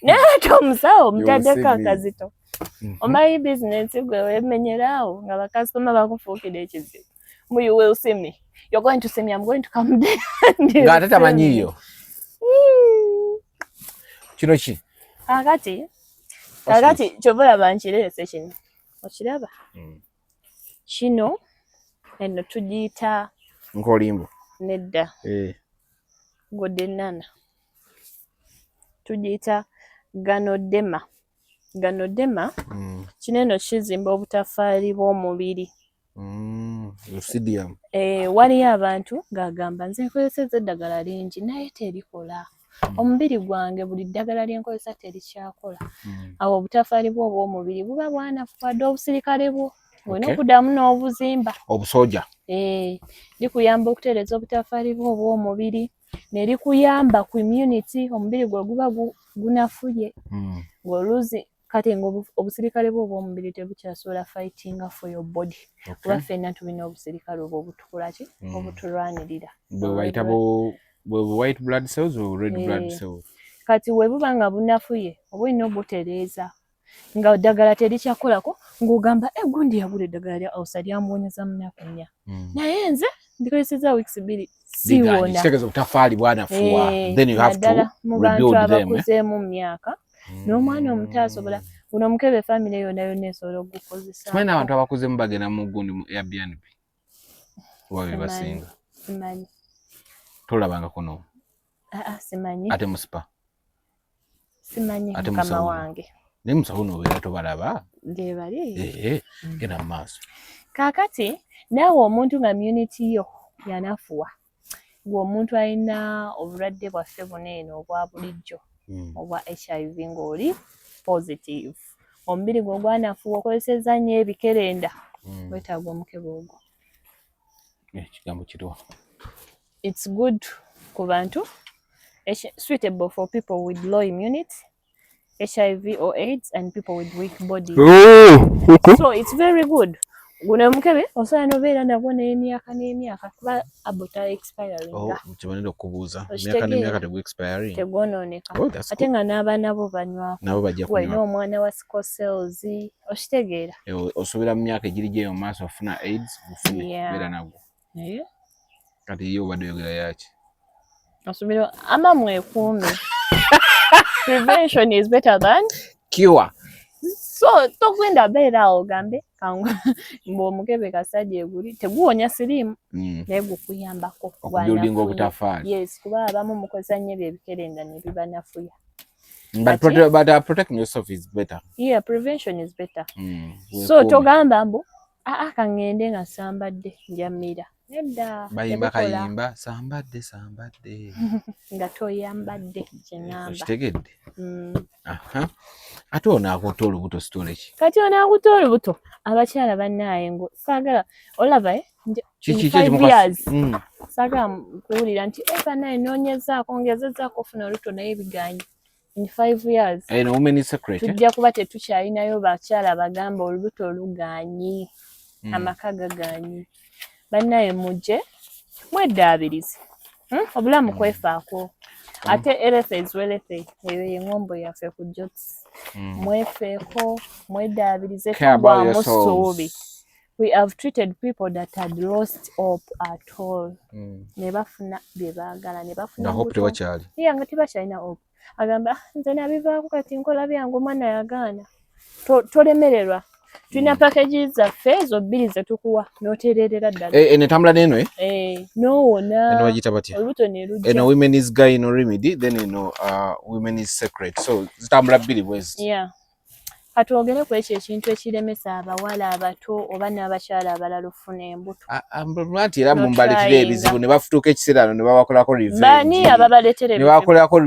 naye ate omusawo mutaddeko akazito omanyi bizinensi gwe wemenyeraawo nga bakasitoma bakufuukira ekizibu you will see me you're going to see me I'm going to come there nga ate tamanyiyo kino ki kakati kyova olaba nkirerese kino okiraba kino eno tugiyita nkolimbo nedda godenana tugiyita ganodema kino eno kizimba obutafaali bw'omubiri Lucidium. Waliyo abantu ng'agamba nze nkozesezza eddagala lingi naye terikola. Omubiri gwange buli ddagala lyenkozesa terikyakola. Awo obutafaali bwo obw'omubiri buba bwanafu wadde obusirikale bwo. Olina okuddamu n'obuzimba. Obusoja. Likuyamba okutereeza obutafaali bwo obw'omubiri. Ne likuyamba ku immunity, omubiri gwe guba gunafuye. Ng'oluuzi kati obusirikale bwo obw'omubiri tebukyasobola fighting for your body. Kuba ffenna tulina obusirikale obwo obutukolaki obutulwanirira. Bwe bayita white blood cells or red blood cells? Kati we buba nga bunafuye oba olina obutereeza nga ddagala terikyakolako ng'ogamba gundi yagula eddagala lya awusa lyamuwonyeza munaku 4. Naye nze ndikozesezza weeks 2 siwona. Kitegeeza obutafaali bwanafuwa. Then you have to rebuild them. Mu bantu abakuzeemu mu myaka n'omwana omuto asobola guno omukebe family yonna esobola okugukozesa. Simanyi abantu abakuzeemu bagenda mu gundi mu Airbnb. Wabe basinga. Simanyi. Tolabanga kuno. Simanyi. Ate musipa. Simanyi mukama wange. Ne musawo nobeera tobalaba? Bali. Genda mu maaso. Kaakati naawe omuntu nga immunity yo yanafuwa. Gwe omuntu alina obulwadde bwaffe buno eno obwa bulijjo obwa HIV ng'oli positive. Omubiri gwe gwanafuwa okozesezza nnyo ebikerenda. Weetaaga omukebe ogwo. Ekigambo kitwa. It's good ku bantu. Suitable for people with low immunity, HIV or AIDS, and people with weak body. So it's very good. Guno omukebe osobola n'obeera nagwo n'emyaka kuba abota expiring. Kimanyi okubuuza. Emyaka n'emyaka tegu expiring. Tegwonooneka. Ate nga n'abaana bo banywa. Nabo bajja kunywa. Walina omwana wa sickle cells. Okitegeera. Osobera mu myaka egiri gye mu maaso ofuna AIDS ofune beera nagwo. Kati ye obadde oyogera yaki? Osobera ama mwekuume. Prevention is better than cure. So togenda beera ogambe mbo omukebe kasajja eguli teguwonya sirimu naye gukuyambako okubuilding obutafaali. Yes, kuba abamu mukozesa nnyo ebikerenda ne bibanafuya. But protecting yourself is better. Yeah, prevention is better. So togamba mbo kangende nga sambadde njamira. Nedda. Bayimba kayimba sambadde. Nga toyambadde kyengamba. Kitegedde. Ate onaakuta olubuto story ki? Kati onaakuta olubuto abakyala bannaaye ngo saagala olaba Kiki saagala kuwulira nti bannaaye noonyezaako ongezezaako ofuna olubuto naye biganyi. In 5 years. No women secret. Tujja kuba tetukyalinayo bakyala bagamba olubuto oluganyi. Amaka gaganyi. Bannaaye mujje mweddaabirize. Obulamu kwefaako. Ate LFAs welefe eyo y'engombo yaffe ku Jots. Mwefeeko mweddaabirize tugwamu ssuubi. We have treated people that had lost hope at all. Ne bafuna bye baagala ne bafuna hope tewakyali. Nga tebakyalina hope. Agamba nze nabivaako kati nkola byange omwana yagaana. Tolemererwa. Tulina packages zaffe ezo 2 ze tukuwa n'otereerera ddala. Enetambula n'eno n'owona. Eno bagiyita batya? Olubuto ne lujja. Eno women is gyno remedy, then eno women is secret. So zitambula 2 bwezi. Yeah. Katwogere ku ekyo ekintu ekiremesa abawala abato oba n'abakyala abalala ofuna embuto. Lwaki era mumbaletera ebizibu ne bafutuuka ekiseera ne babakolako revenge. Bani ababaleetera ebizibu? Ne bakolako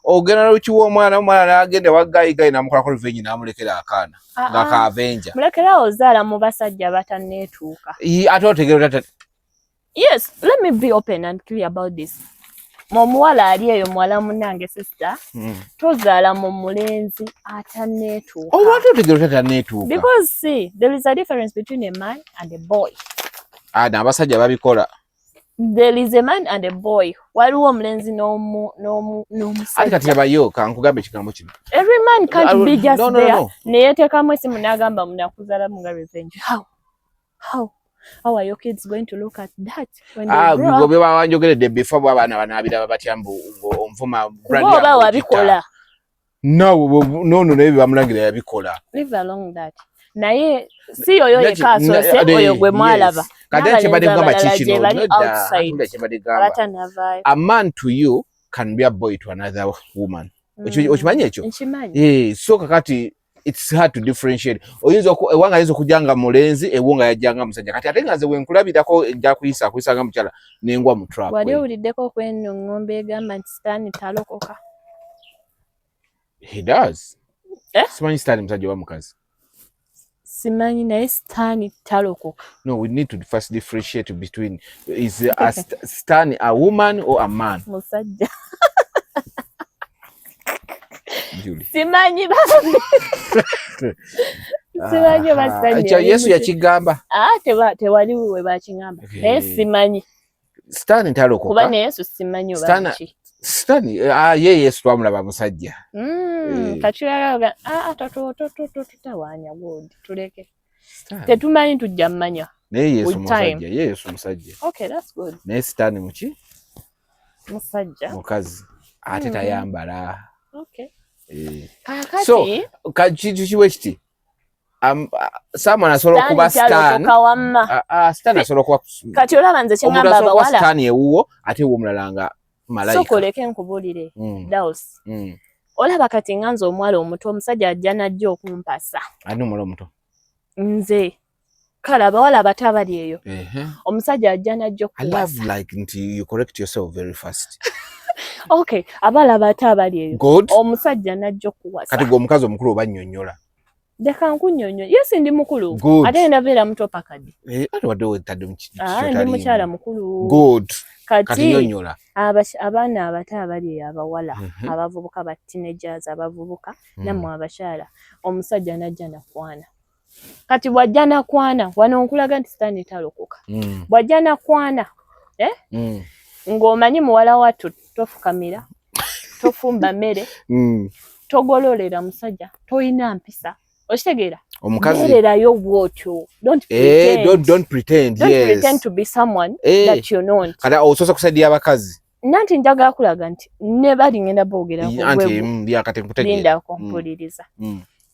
ogenda n'olukiwa omwana n'agenda waggayigayi n'amukolako revenge n'amulekera akaana ng'akaavenja. Mulekerawo ozaala mu basajja batanneetuuka. Ate otegeera tata. Yes, let me be open and clear about this. Omuwala ali eyo muwala munnange sister tozaala mu mulenzi atanneetuuka. Lwaki otegeera tatanneetuuka? Because see, there is a difference between a man and a boy. N'abasajja babikola. There is a man and a boy. Waliwo omulenzi n'omusajja. Ate kati yabayo kankugambe ekigambo kino. Every man can't be just there. Ne yeteekamu esimu n'agamba munakuzaala mu nga revenge. How are your kids going to look at that when they grow up? Gobe bawanjogeredde before bw'abaana banaabira batya omuvuma brand yange. Kuba wabikola. No, naye bamulangira yabikola. Leave along that. Naye si oyo yekka asoose oyo gwe mwalaba. Kati kyebadde gamba kikino. A man to you can be a boy to another woman. Okimanyi ekyo? Nkimanyi. So kakati it's hard to differentiate. Ewanga ayinza okujanga mulenzi ewonga yajjanga musajja kati ate nga nze wenkulabirako nja kuyisanga mukyala nengwa mu trap. Wali owuliddeko kweno ng'ombe egamba nti Stan talokoka? He does. Simanyi Stan musajja wa mukazi. Simanyi naye Stan talokoka. No, we need to first differentiate between is a Stan a woman or a man? Musajja. Julie. Simanyi bambi. Simanyi basajja. Acha Yesu yakigamba. Tewali we bakingamba. Naye simanyi. Stan talokoka. Kuba ne Yesu simanyi obanchi. Stan ye Yesu twamulaba musajja. Kachiraga tutawaanya god tuleke. Tetumanyi tujja mmanya. Naye Yesu musajja, Yesu musajja. Okay, that's good. Naye Stan muki? Musajja. Mukazi. Ate tayambala. Okay. Kakati. So, kachitu kiwe kiti. Someone asobola kuba Stan. Stan asobola kuba. Kati olaba nze kyengamba abawala. Stan ewuwo ate wo mulala nga malayika. So koleke nkubulire. Daus. Olaba kati nganza omwala omuto omusajja ajja najja okumpasa. Ani omwala omuto? Nze. Kala abawala abato abali eyo. Omusajja ajja najja okumpasa. I love like nti you correct yourself very fast. Okay, abala abato abali eyo. Omusajja najja okuwasa. Kati gwe omukazi omukulu oba nnyonnyola. Deka nkunyonyo. Yes ndi mukulu. Ate ndabeera muto pakadi. Ate wadde wetadde mu kiti. Ndi mukyala mukulu. Good. Kati nnyonnyola. Abaana abato abali abawala, abavubuka ba teenagers abavubuka, namwe abakyala, omusajja najja nakwana. Kati bwajja nakwana, wano nkulaga nti Stan talokoka. Bwajja nakwana, ng'omanyi muwala wattu tofukamira, tofumba mmere, togololera musajja, toyina mpisa. Okitegeera? Omukazi. Mererayo bwotyo. Don't pretend. Don't pretend to be someone that you're not. Kati osobola kusaidia abakazi. Nanti njagala kulaga nti ne bali ngenda boogera ku anti yakati nkutegeera. Linda kompuliriza.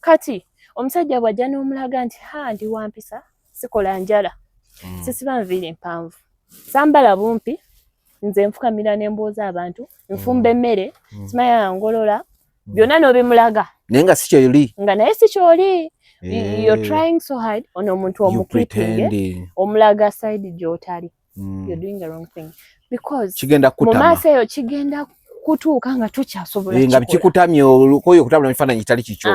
Kati omusajja bwajja n'omulaga nti ndi wampisa sikola njala. Sisiba nviiri mpanvu. Sambala bumpi nze nfukamira n'embooza abantu nfumba emmere simanya ngolola byonna n'obimulaga. Naye nga si kyoli. Nga naye si kyoli. You're trying so hard ono omuntu omukripping omulaga side gy'otali. You're doing the wrong thing. Because kigenda kutama. Mu maaso eyo kigenda kutuuka nga tukyasobola nga kikutamye okoyo kutabula ebifaananyi kitali kikyo.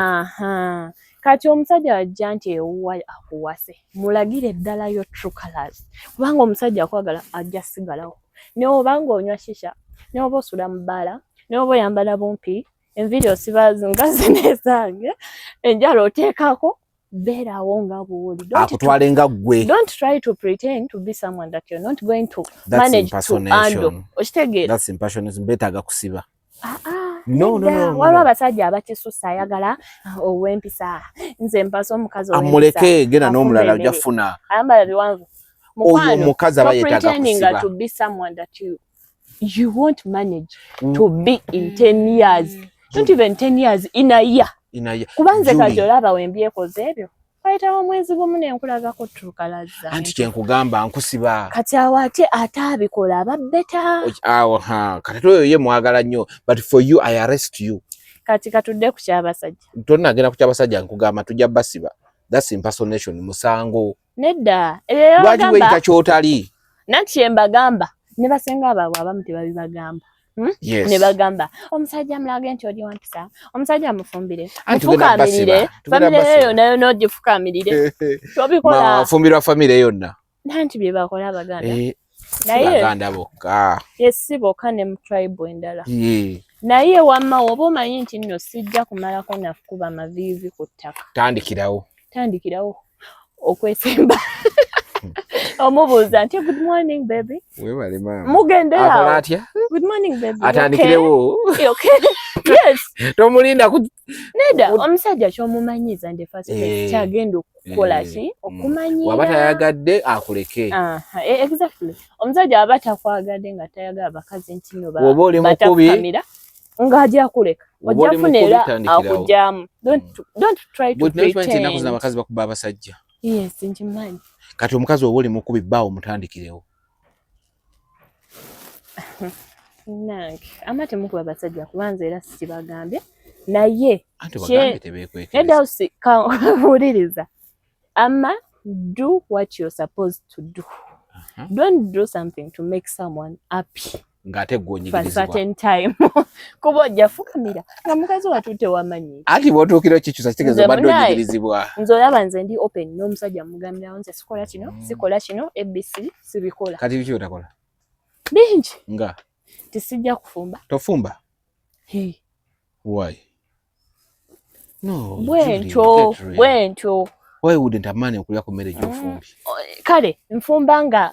Kati omusajja ajja nti ewuwa akuwase. Mulagire eddala yo true colors. Kubanga omusajja akwagala ajja sigalawo. Ne obanga onywa shisha, ne oba osula mu bbaala, ne oba oyambala bumpi, enviiri osiba zingazi nezange, enjala oteekako, beerawo nga bw'oli. Akutwale nga ggwe. Don't try to pretend to be someone that you're not going to manage to handle. Okitegeera? That's impersonation. Beetaaga kusiba. No. Waliwo abasajja abakisusa ayagala ow'empisa. Nze mpasa omukazi ow'empisa. Amuleke genda n'omulala ojja funa. Ayambala biwanvu. Oyo omukazi aba yeetaaga kusiba. Pretending to be someone that you won't manage to be in 10 years. Not even 10 years, in a year. Kubanze kati olaba wembyekoze ebyo. Wayitawo omwezi gumu nenkulagako true colors zange. Anti kyenkugamba nkusiba. Kati awo ate abikola aba better. Awo kati oyo ye mwagala nnyo. But for you, I arrest you. Kati katudde ku kyabasajja. Tonnagenda ku kyabasajja nkugamba tujja basiba. That's impersonation, musango. Nedda. Lwaki weyita kyotali? Nakye mbagamba. Ne basenga abaabwe abamu tebabibagamba. Yes. Ne bagamba omusajja mulage nti oli wampisa, omusajja amufumbire, mufukamirire, famire yonna n'ogifukamirire. Tobikola. Fumbirwa famire yonna. Nanti bye bakola Abaganda. Naye Abaganda bokka. Yes, bokka ne mu tribe endala. Naye wamma oba omanyi nti nno sijja kumalako nafukuba maviivi ku ttaka. Tandikirawo okwesemba. Omubuuza nti good morning baby. Weebale maama. Mugendera. Akola atya? Good morning baby. Atandikirewo. Okay. Yes. Tomulinda ku. Neda omusajja ky'omumanyiza nde first kyagenda okukola ki okumanyira. Waba tayagadde akuleke. Exactly. Omusajja aba takwagadde nga tayagala bakazi nti nno oba oli mukubi ng'ajja akuleka. Ojja funera akujjamu. Don't try to pretend. Naku zina abakazi bakuba abasajja. Yes, nkimanyi. Kati omukazi oba oli mukubi bbaawo mutandikirewo. Nange amate mukuba abasajja kubanza era sikibagambye naye Eddausi kawuliriza ama do what you're supposed to do. Don't do something to make someone happy ngate for certain time. Kuba ojja fukamira nga mukazi watutte wamanyi ati bwotuukira kikyusa kitegeeza badde ojigirizibwa. Nze olaba nze ndi open n'omusajja mugambirawo nze sikola kino ABC sibikola. Kati biki otakola? Bingi nga tisijja kufumba. Tofumba? Hey. Why? No. Bwentyo. Why wouldn't a man okulya ku mmere gy'ofumbi? Kale nfumba nga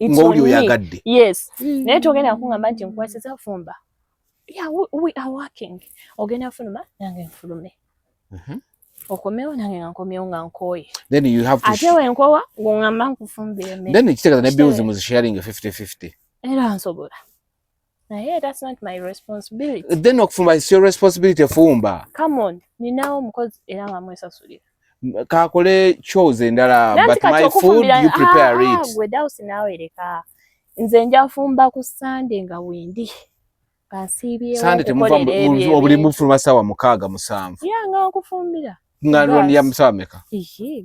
ng'oli oyagadde. Yes. Naye togenda kungamba nti nkwasiza fumba. Yeah, we are working. Ogenda fuluma nange nfulume. Okomewo nange nkomyewo nga nkooye. Then you have to. Ate wenkowa ng'ongamba nkufumbire mmere. Then kitegeeza ne bills mu sharing 50-50. Era nsobola. Naye that's not my responsibility. Then okufumba is your responsibility fumba. Come on. Ninawo omukozi era amwesasulira. Kakole chores endala but my food you prepare it. Eddausi naawe leka. Nze nja fumba ku Sunday nga wendi. Kansiibyewo. Sunday temuva obuli mufuluma ssaawa 6-7. Yeah, nga nkufumbira. Nga ndya musawa meka?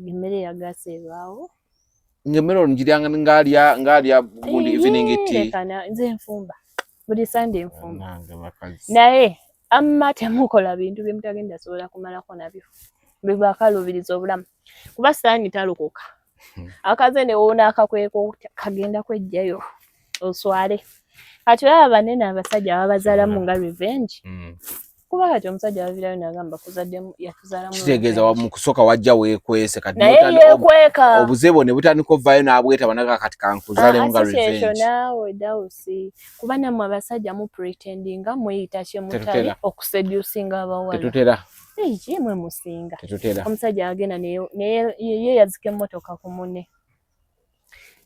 Emmere yagasa ebaawo. Ng'emmere ongiryanga ng'alya gundi evening tea. Nze nfumba. Buli Sunday nfumba. Naye amma temukola bintu bye mutagenda sobola kumalako nabyo. Biba kalubiriza obulamu. Kuba saani talokoka. Akaze ne wona akakweko kagenda kwejjayo oswale. Kati olaba banene abasajja ababazaalamu nga revenge. Kuba kati omusajja ababirayo n'agamba kuzaddemu yakuzaalamu. Kitegeeza mu kusooka wajja weekwese kati obuzeebo ne butandika ovaayo n'abweta banaga kati kankuzaalemu nga revenge. Ekyo naawe Eddausi. Kuba nammwe abasajja mu pretendinga mweyita kyemutali okuseducinga abawala. Tetutera. Mwe musinga. Tetutera. Omusajja agenda naye ye yazika emmotoka ku munne.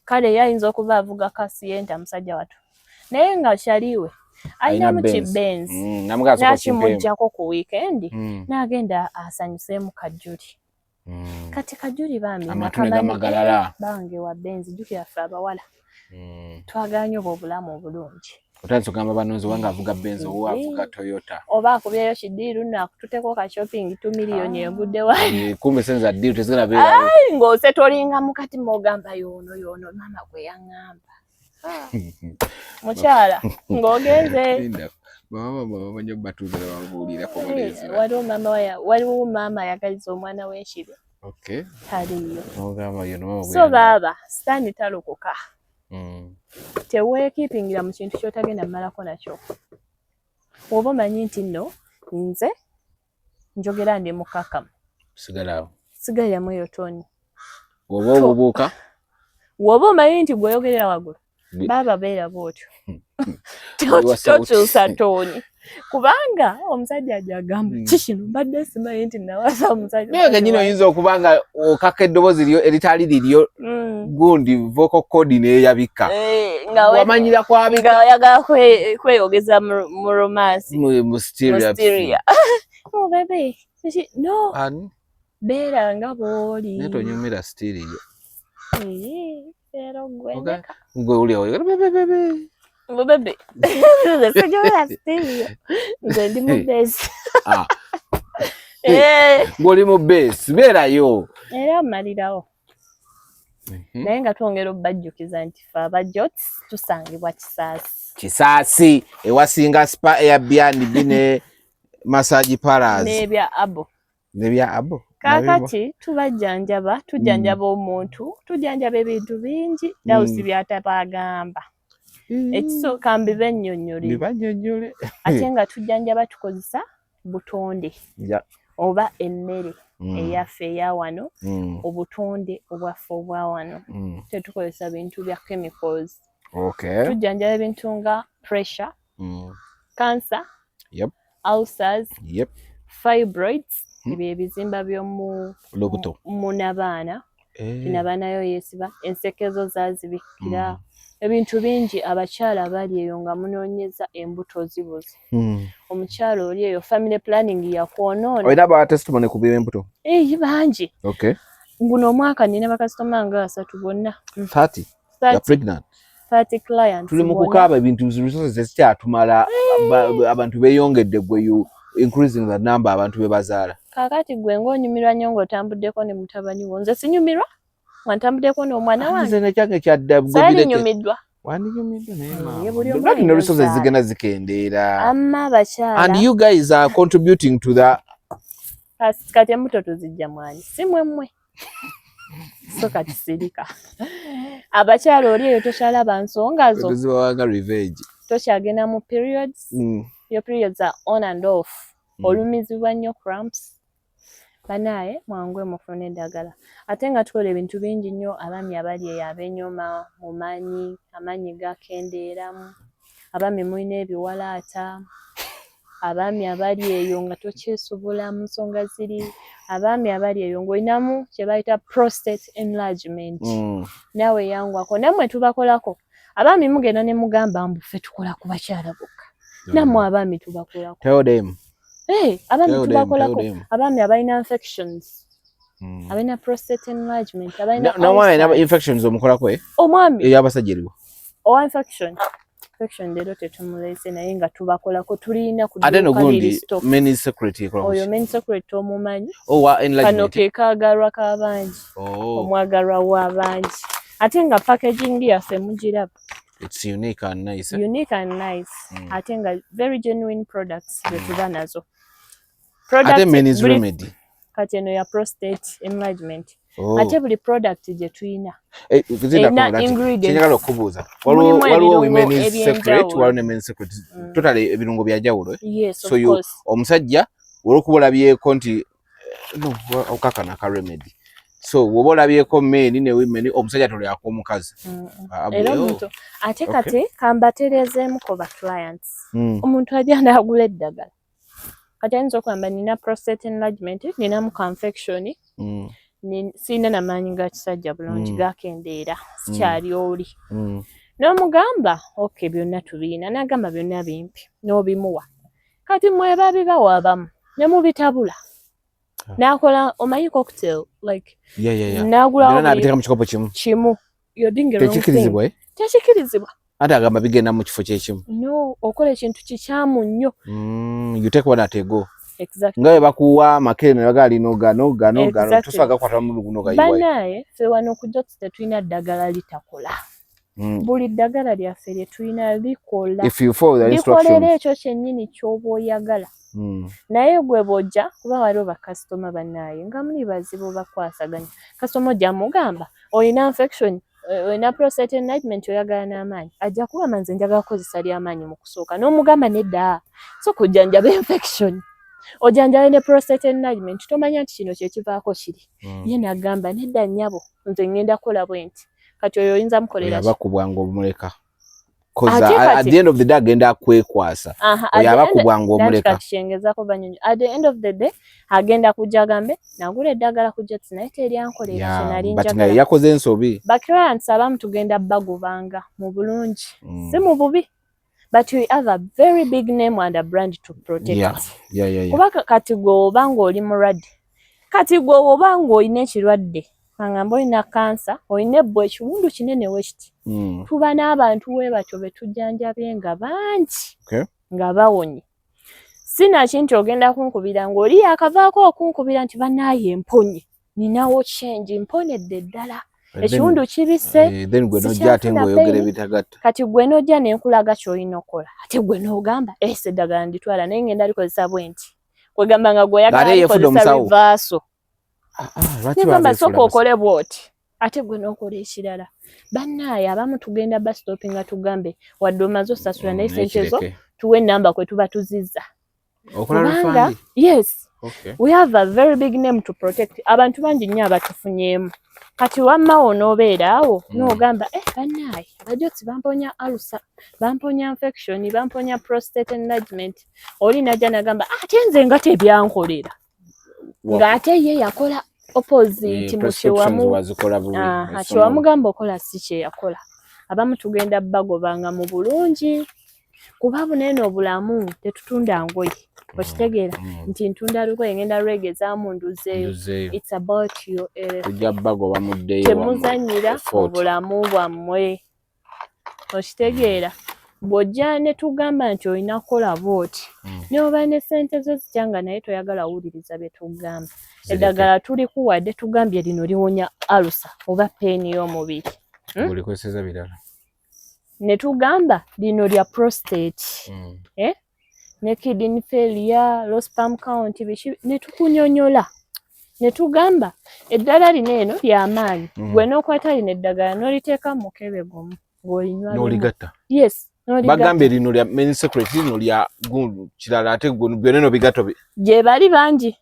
Kale yayinza okuba avuga kasiyenta musajja watu. Naye nga kyaliwe alina mu kibenz n'akimuggyako ku weekend n'agenda asanyuseemu Kajjuli. Kati Kajjuli bambi amagalala bange wa benzi jjukira ffe abawala twaganye obulamu obulungi. Otandise okugamba banonzi wange avuga Benz owo avuga Toyota. Oba akubyeyo kidiiru nakututeko ka shopping 2 million egudde wali. Kumbe senza diiru tezina beera. Ai ng'ose tolinga mukati mogamba yono mama gwe yaŋŋamba. Mukyala ng'ogenze. Mama banyo batuzira babuulira ko balezi. Waliwo mama yagaliza omwana w'enshiri. Okay. Taliyo. Ogamba yono so baba stand talokoka. Teweekipingira mu kintu ky'otagenda malako nakyo. Oba omanyi nti nno nze njogera ndi mukakamu. Sigalamu eyo Tony. Oba obubuuka? Woba omanyi nti gweyogerera waggulu. Baba beera bw'otyo. Tokyusa Tony. Kubanga omusajja ajagamba kikino mbadde simanyi nti nawasa omusajja. Naye kennyini oyinza okuba nga okaka eddoboozi eritali liryo gundi vocal cord neeyabika. Wamanyira kwabika. Nga oyagala kweyogeza mu romance. Mu stereo. Oh baby. No. Ani? Beera nga bw'oli. Naye tonyumira stereo. Era ogwendeka. Gwe uli awo. Bebe. Señora stereo. Nze ndi mu base. Ng'oli mu base. Beerayo. Era mmalirawo. Naye nga twongera obbajjukiza nti ffe abajjots tusangibwa Kisaasi. Kisaasi ewasinga spa Airbnb ne massage parlors. N'ebya Abo. N'ebya Abo. Kaakati tubajjanjaba, tujjanjaba omuntu, tujjanjaba ebintu bingi, Eddausi by'atabagamba. Ekisooka mbibe ennyonnyole. Ate nga tujjanjaba tukozesa butonde. Oba emmere eyaffe eya wano, obutonde obwaffe obwa wano. Tetukozesa bintu bya chemicals. Tujjanjaba ebintu nga pressure, cancer, ulcers, fibroids, ebyo ebizimba by'omu munabaana. Nabaanayo yeesiba, ensekezo zaazibikira. Ebintu bingi abakyala abali eyo nga munoonyeza embuto zibuze. Omukyala oli eyo family planning yakwonoona. Olina ba testimony ku by'embuto? Bangi. Guno omwaka nina bakasitoma nga 3 bonna. 30? You're pregnant? 30 clients. Tuli mu kukaaba ebintu resources ezikyatumala abantu beeyongedde gwe increasing the number abantu be bazaala. Kakati gwe ng'onyumirwa nnyo ng'otambuddeko ne mutabani wo. Nze sinyumirwa wantambuddeko n'omwana wange. Nze nekyange kyadda Saali nyumiddwa. Wandinyumiddwa naye mama. Black and resources zigenda zikendeera. Amma abakyala. And you guys are contributing to the kati embuto tuzijja mwani. Si mwemmwe. So kati sirika. Abakyala oli eyo tokyalaba nsonga zo. Tuzibawanga revenge. Tokyagenda mu periods. Your periods are on and off. Olumizibwa nnyo cramps. Banaye mwangwe mufune eddagala. Ate nga tukola ebintu bingi nnyo abaami abali eyo abenyoma mu maanyi, amaanyi gakendeeramu. Abaami mulina ebiwalaata. Abaami abali eyo nga tokyesobola mu nsonga ziri. Abaami abali eyo ng'olinamu kye bayita prostate enlargement. Naawe yangwako. Nammwe tubakolako. Abaami mugenda ne mugamba mbu ffe tukola ku bakyala bokka. Nammwe abaami tubakolako. Tell them. Abaami tubakolako. Abaami abalina infections. Abalina prostate enlargement. Abalina infections omukolako omwami. Ey'abasajja eriwo. Owa infection leero tetumulese naye nga tubakolako tulina ku ate nogundi many secret ekola oyo many secret omumanyi enlargement kano ke kaagalwa k'abangi omwagalwa w'abangi ate nga packaging yaffe mugiraba. It's unique and nice. Unique and nice. Ate nga very genuine products tuba nazo. Ate men's remedy. Kati eno ya prostate enlargement. Ate buli product gye tulina. Kinyagala okubuuza. Waliwo women's secret, waliwo ne men's secret. Totally ebirungo bya jawulo. Yes, of course. Omusajja olwokuba olabyeko nti okakana ka remedy. So woba olabyeko men ne women omusajja tolyako omukazi. Era omuntu ate kati kambaterezeemu ko ba clients. Omuntu ajja n'agula eddagala. Kati ayinza okugamba nina prostate enlargement, nina mu confection. Sina na maanyi ga kisajja bulungi gakendeera sikyali oli. N'omugamba okay byonna tubiina n'agamba byonna bimpi n'obimuwa. Kati mweba bibawa abamu ne mubitabula. N'akola omanyi cocktail like n'agula n'abiteeka mu kikopo kimu. Tekikirizibwa tekikirizibwa. Ate agamba bigenda mu kifo kyekimu. No, okola ekintu kikyamu nnyo. You take one at a go. Exactly. Ngawe bakuwa makene bagali no gano tusaga kwata mu luguno ga yiwa. Banaye fe wano ku Jotz tetulina ddagala litakola. Buli ddagala lyaffe lye tulina likola. If you follow the instructions. Likolera ekyo kyennyini ky'oba oyagala. Naye gwe bojja kuba waliwo bakasitoma banaye nga muli bazibu bakwasaganya. Kasitoma ojja mugamba olina infection, olina prostate enlargement oyagala n'amaanyi. Ajja kuba manze njagala kukozesa ly'amaanyi mu kusooka. N'omugamba nedda. So kujjanjaba infection. Ojanjala ne prostate enlargement tomanya nti kino kye kivaako kiri. Ye n'agamba nedda nnyabo nze ngenda kola bwenti. Kati oyo oyinza mukolera ki? Abakubwanga omuleka. At the end of the day agenda akwekwasa. Oyo abakubwanga omuleka. Kati kyengezako banyonyi. At the end of the day agenda kujja agambe nagula eddagala ku Jotz naye teryankolera kye nali njagala. But naye yakoze ensobi. Ba clients abamu tugenda bagobanga mu bulungi. Si mu bubi. But we have a very big name and a brand to protect. Yeah. Kuba kati gwe oba ng'oli mulwadde. Kati gwe oba ng'olina ekirwadde. Ngamba olina kansa, olina ebbwa ekiwundu kinene wekiti. Tuba n'abantu we batyo be tujjanjabye nga bangi. Nga bawonye. Sina kintu ogenda kunkubira ng'oli yakavaako okunkubira nti bannaaye emponye. Ninawo change mponedde ddala. Ekiwundu kibisse. Then gwe nojja ate ng'oyogera ebitagatta. Kati gwe nojja ne nkulaga ky'olina okola. Ate gwe n'ogamba eddagala nditwala naye ngenda likozesa bwenti. Kwegamba nga gwe oyagala likozesa reverso. Ngamba sooka okole bw'oti. Ate gwe n'okola ekirala. Bannaaye abamu tugenda bastopinga tugambe wadde omaze osasula naye ssente zo tuwe ennamba kwe tuba tuzizza. Kubanga yes. We have a very big name to protect. Abantu bangi nnyo abatufunyeemu. Kati wammawo n'obeera awo n'ogamba bannaaye abajotsi bamponya alusa, bamponya infection, bamponya prostate enlargement. Oli najja n'agamba ate nze nga tebyankolera. Ng'ate ye yakola opposite mu kyewamu. Kyewamugamba okola si kye yakola. Abamu tugenda bagobanga mu bulungi. Kuba bunene obulamu tetutunda ngoye. Okitegeera nti ntunda lugoye ngenda lwegezaamu nduzeeyo. It's about your kujja bagoba muddeyo temuzannyira obulamu bwammwe. Okitegeera bw'ojja ne tugamba nti olina kukola bw'oti n'oba ne ssente zo zikyanga naye toyagala wuliriza bye tugamba. Eddagala tulikuwadde tugambye lino liwonya alusa oba peeni y'omubiri. Olikozesa birala. Ne tugamba lino lya prostate. Ne kidney failure, low sperm count, ne tukunyonyola. Ne tugamba eddala lino eno ly'amaanyi. Gwe n'okwata lino eddagala n'oliteeka mu mukebe gumu ng'olinywa. N'oligatta. Yes. Bagambe lino lya main secret lino lya gundu kirala ate byonna no bigato gye bali bangi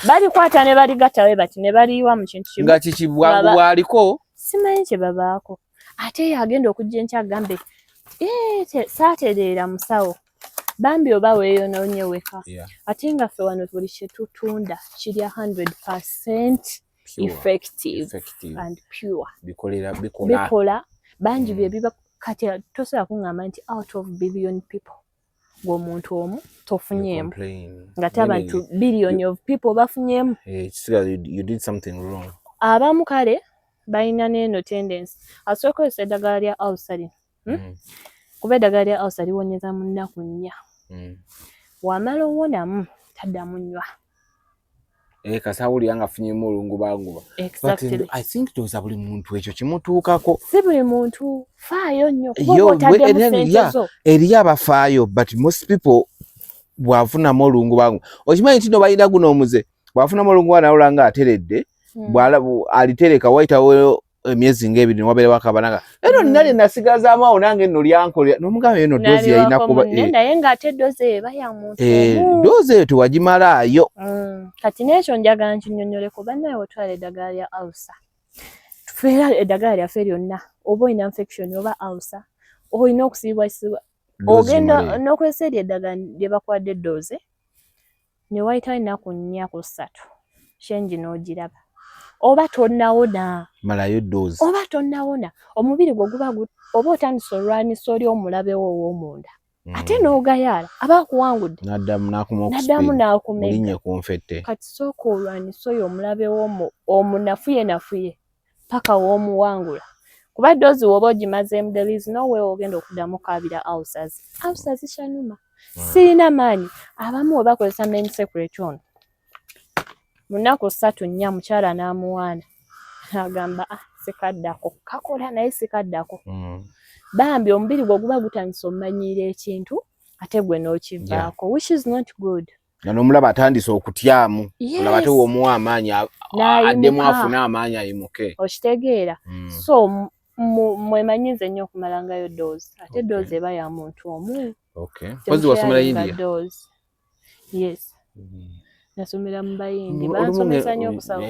balikwata ne baligatta we bati ne baliwa mu kintu kimu nga kikibwangu bwaliko simanyi kye babaako ate yagenda okujja enkya agambe saatereera musawo bambi oba weeyonoonye weka ate nga ffe wano buli kye tutunda kirya 100% effective and pure bikola bangi bye biba kati tosobola kuŋŋamba nti out of billion people ng'omuntu omu tofunyeemu ng'ate abantu billion of people bafunyeemu. You did something wrong. Abamu kale balina n'eno tendency asobola okukozesa eddagala lya ulcer lino kuba eddagala lya ulcer liwonyeza mu nnaku 4 wamala owonamu taddamu nnywa. Kasawuli yanga funyeemu olungubanguba. Exactly. I think toza buli muntu ekyo kimutuukako. Si buli muntu faayo nnyo kuba otaddemu ssente zo. Eri abafaayo but most people bwafunamu olungubanguba. Okimanyi nti no balina guno omuze bwafunamu olungubanguba nawula nga ateredde alitereka wayitawo emyezi ng'ebiri wabere wakabanaga eno nali nasigazaamu awo nange nno lyankolera n'omugamba eno doozi yalina kuba naye ng'ate doozi eba ya muntu doozi eyo tewagimalaayo. Kati n'ekyo njagala nkinyonyole kuba naye otwala eddagala lya ulcer tufeera eddagala lyaffe lyonna oba olina infection oba ulcer olina okusibwasibwa ogenda n'okozesa eryo eddagala lye bakuwadde doozi ne wayitawo ennaku 4 ku 3 shenji n'ogiraba oba tonnawona malayo doozi oba tonnawona omubiri gwe guba oba otandisa olwanisa oli omulabe wo ow'omunda ate n'ogayaala aba akuwangudde naddamu n'akumeka mulinye kunfette kati sooka olwanisa oyo omulabe omunafuye paka w'omuwangula kuba doozi woba ogimazeemu there is no way ogenda okuddamu kaabira ulcers kyanuma sirina maanyi abamu we bakozesa main secret ono mu nnaku 3-4 mukyala n'amuwaana agamba sikaddako kakola naye sikaddako bambi omubiri gwe guba gutandisa omumanyiira ekintu ate gwe n'okivaako which is not good. N'omulaba atandise okutyamu olaba ate w'omuwa amaanyi addemu afune amaanyi ayimuke okitegeera so mwemanyize nnyo okumalangayo doozi ate doozi eba ya muntu omu. Kozi wasomera India? Yes. Nasomera mu Bayindi bansomesa nnyo okusaba.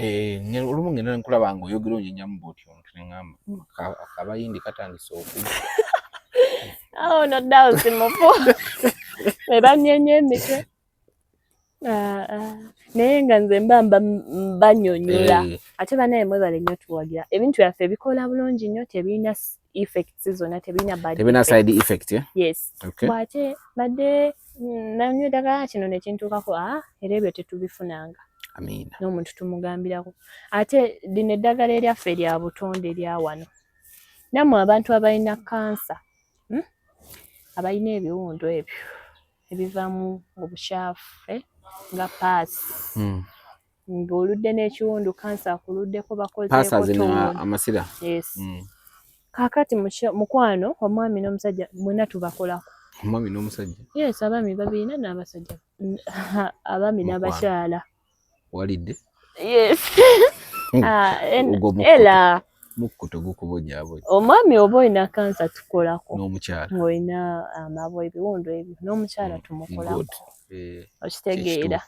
Olumu ngenda nkulaba nga oyogera onyinyamu bw'otyo ngamba Abayindi katandise okuba. No doubt mufu. Ebanyenya emitwe. Naye nga nze mba banyonyola ate banaye mwebale nnyo tuwagira ebintu byaffe bikola bulungi nnyo tebirina effects zonna tebirina side effect. Yes. Bw'ate badde nanywa eddagala kino ne kintuukako era ebyo tetubifunanga. Amiina. N'omuntu tumugambirako ate lino eddagala eryaffe lya butonde lya wano nammwe abantu abalina kansa abalina ebiwundu ebyo ebivaamu obukyafu nga paasi ng'oludde n'ekiwundu kansa akuluddeko bakozeeko amasira. Yes. Kaakati mukwano omwami n'omusajja mwena tubakolako. Omwami n'omusajja? Yes, abaami babirina n'abasajja abaami n'abakyala. Walidde? Yes. Era mukkuto gukubojjabojja. Omwami oba olina kansa tukolako. N'omukyala ng'olina amabwa ebiwundu ebyo n'omukyala tumukolako. Okitegeera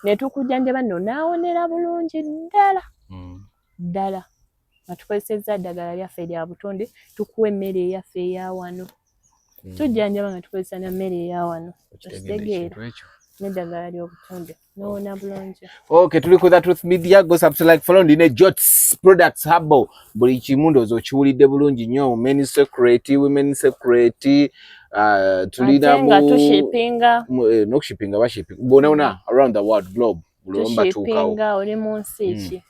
ne tukujjanjaba nno naawonera bulungi ddala nga tukozesezza eddagala lyaffe erya butonde tukuwa emmere eyaffe eya wano tujjanjaba nga tukozesa n'emmere eya wano okitegeera n'eddagala ly'obutonde nowona bulungi. Okay, tuli ku The Truth Media. Go subscribe, like, follow ndine Jots Products Habo buli kimu ndowooza okiwulidde bulungi nnyo. Men secret, women secret, tulina n'okushipinga bashipinga bonawona around the world globe tushipinga oli mu nsi ki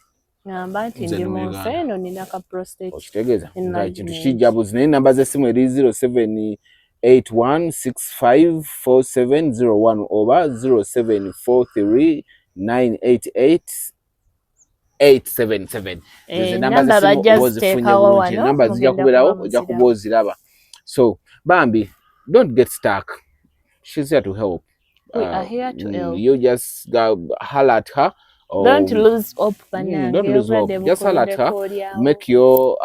ngamba nti ndi mu nsi eno nina ka prostate okitegeeza ekintu kijjabuzi naye namba z'essimu eri 07 81654701 oba 0743988877. Namba bajaziteekawo wano, namba zijja kubeerawo, ojja kuba oziraba. So Bambi, don't get stuck. She's here to help. We are here to help. You just holler at her. Don't lose hope. Don't lose hope. Just holler at her. Make your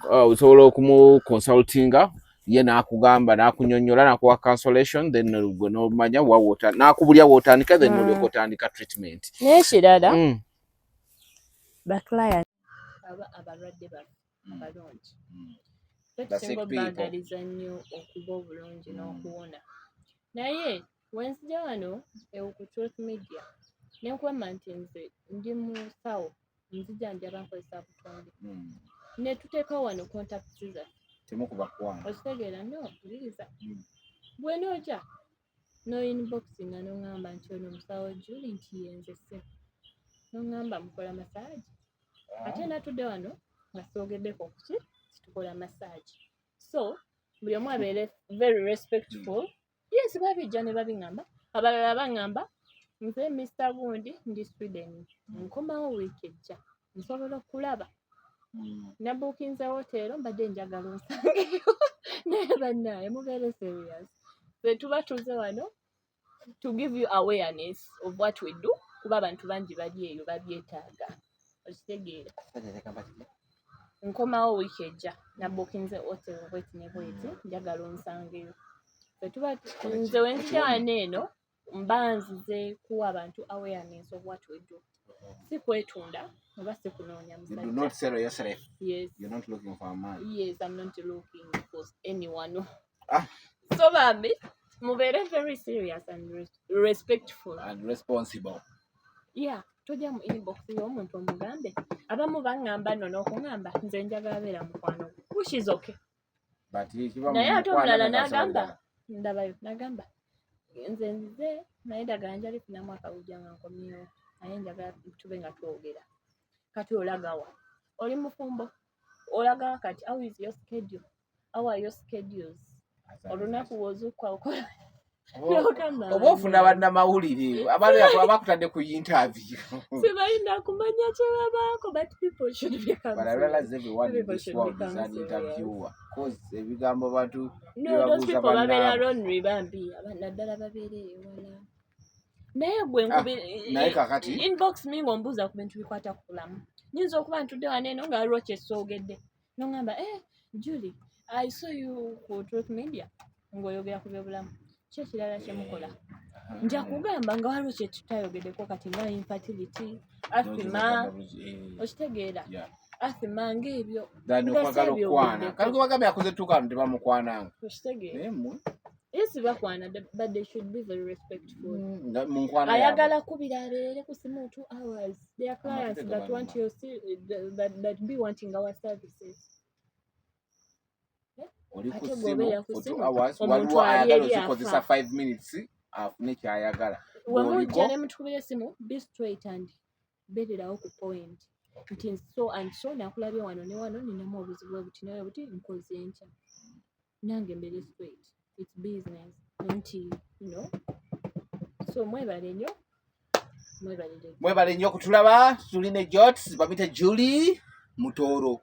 osobola okumu consultinga ye nakugamba nakunyonyola nakuwa cancellation, then gwe nomanya wawota nakubulya wotandika, then olyoka otandika treatment. Nekirala ba client abalwadde abalungi tusinga baagaliza nnyo okuba obulungi n'okuwona, naye wenzija wano ku Truth Media nenkwama nti nze ndi musawo nzijanjaba nkozesa butonde ne tuteekawo wano contact zaffe Temukubakwana okitegeera no mpuliriza bw'enooja no inboxinga n'oŋŋamba nti ono musawo Julie nti yenzese n'oŋŋamba mukola massage ate natudde wano nga soogeddeko kuki tukola massage, so buli omu abeere very respectful. Yes, babijja ne babiŋŋamba, abalala baŋŋamba nze Mr. Gundi ndi Sweden nkomawo wiiki ejja nsobola okulaba nabuukinze woteero mbadde njagala onsangeyo naye bannaaye mubeere serious. Ffe tuba tuze wano to give you awareness of what we do kuba abantu bangi bali eyo babyetaaga okitegeera. Nkomawo wiiki ejja nabuukinze woteero bweti ne bweti njagala onsangeyo. Ffe tuba nze wenzija wano eno mba nzize kuwa abantu awareness of what we do, si kwetunda oba si kunoonya musajja. You do not sell yourself. Yes. You're not looking for a man. Yes, I'm not looking for anyone. So Bambi, mubeere very serious and respectful and responsible. Yeah, tojja mu inbox y'omuntu omugambe abamu baŋŋamba nno n'okuŋŋamba nze njagala beera mukwano which is okay. Naye ate omulala n'agamba ndabayo n'agamba nze naye ndagala njala funamu akawujja nga nkomyewo naye njagala tube nga twogera. Kati olagawa oli mufumbo olagawa kati how is your schedule, how are your schedules, olunaku lw'ozuuka okola oba ofuna bannamawulire abakutadde ku interview sibalina kumanya kye babaako, but people should become ebigambo bantu those people babeera lonely Bambi, naddala babeera ewala. Naye gwe naye kakati inbox mi ng'ombuuza ku bintu bikwata ku bulamu, nyinza okuba ntudde wano eno nga waliwo kyesoogedde n'oŋŋamba Julie, I saw you ku Truth Media ng'oyogera ku byobulamu, ki ekirala kye mukola? Nja kugamba nga waliwo kye tutayogeddeko kati nga infertility, asthma, okitegeera asthma ng'ebyo okwagala okukwana kale gwe bagambye akoze tuuka wano tebamukwananga okitegeera. Yes, bakwana, but they should be very respectful. Ayagala kubira abeere ku simu 2 hours. There are clients that want your that be wanting our services. Oli ku simu for 2 hours waliwo ayagala ozikozesa 5 minutes afune kyayagala. Wemujja ne mutukubira esimu, be straight and beererawo ku point nti so and so nakulabye wano ne wano ninamu obuzibu obuti naye buti nkoze enkya nange mbeere straight. It's business, nti so mwebale nnyo okutulaba. Tuline Jots bamite Julie Mutoro.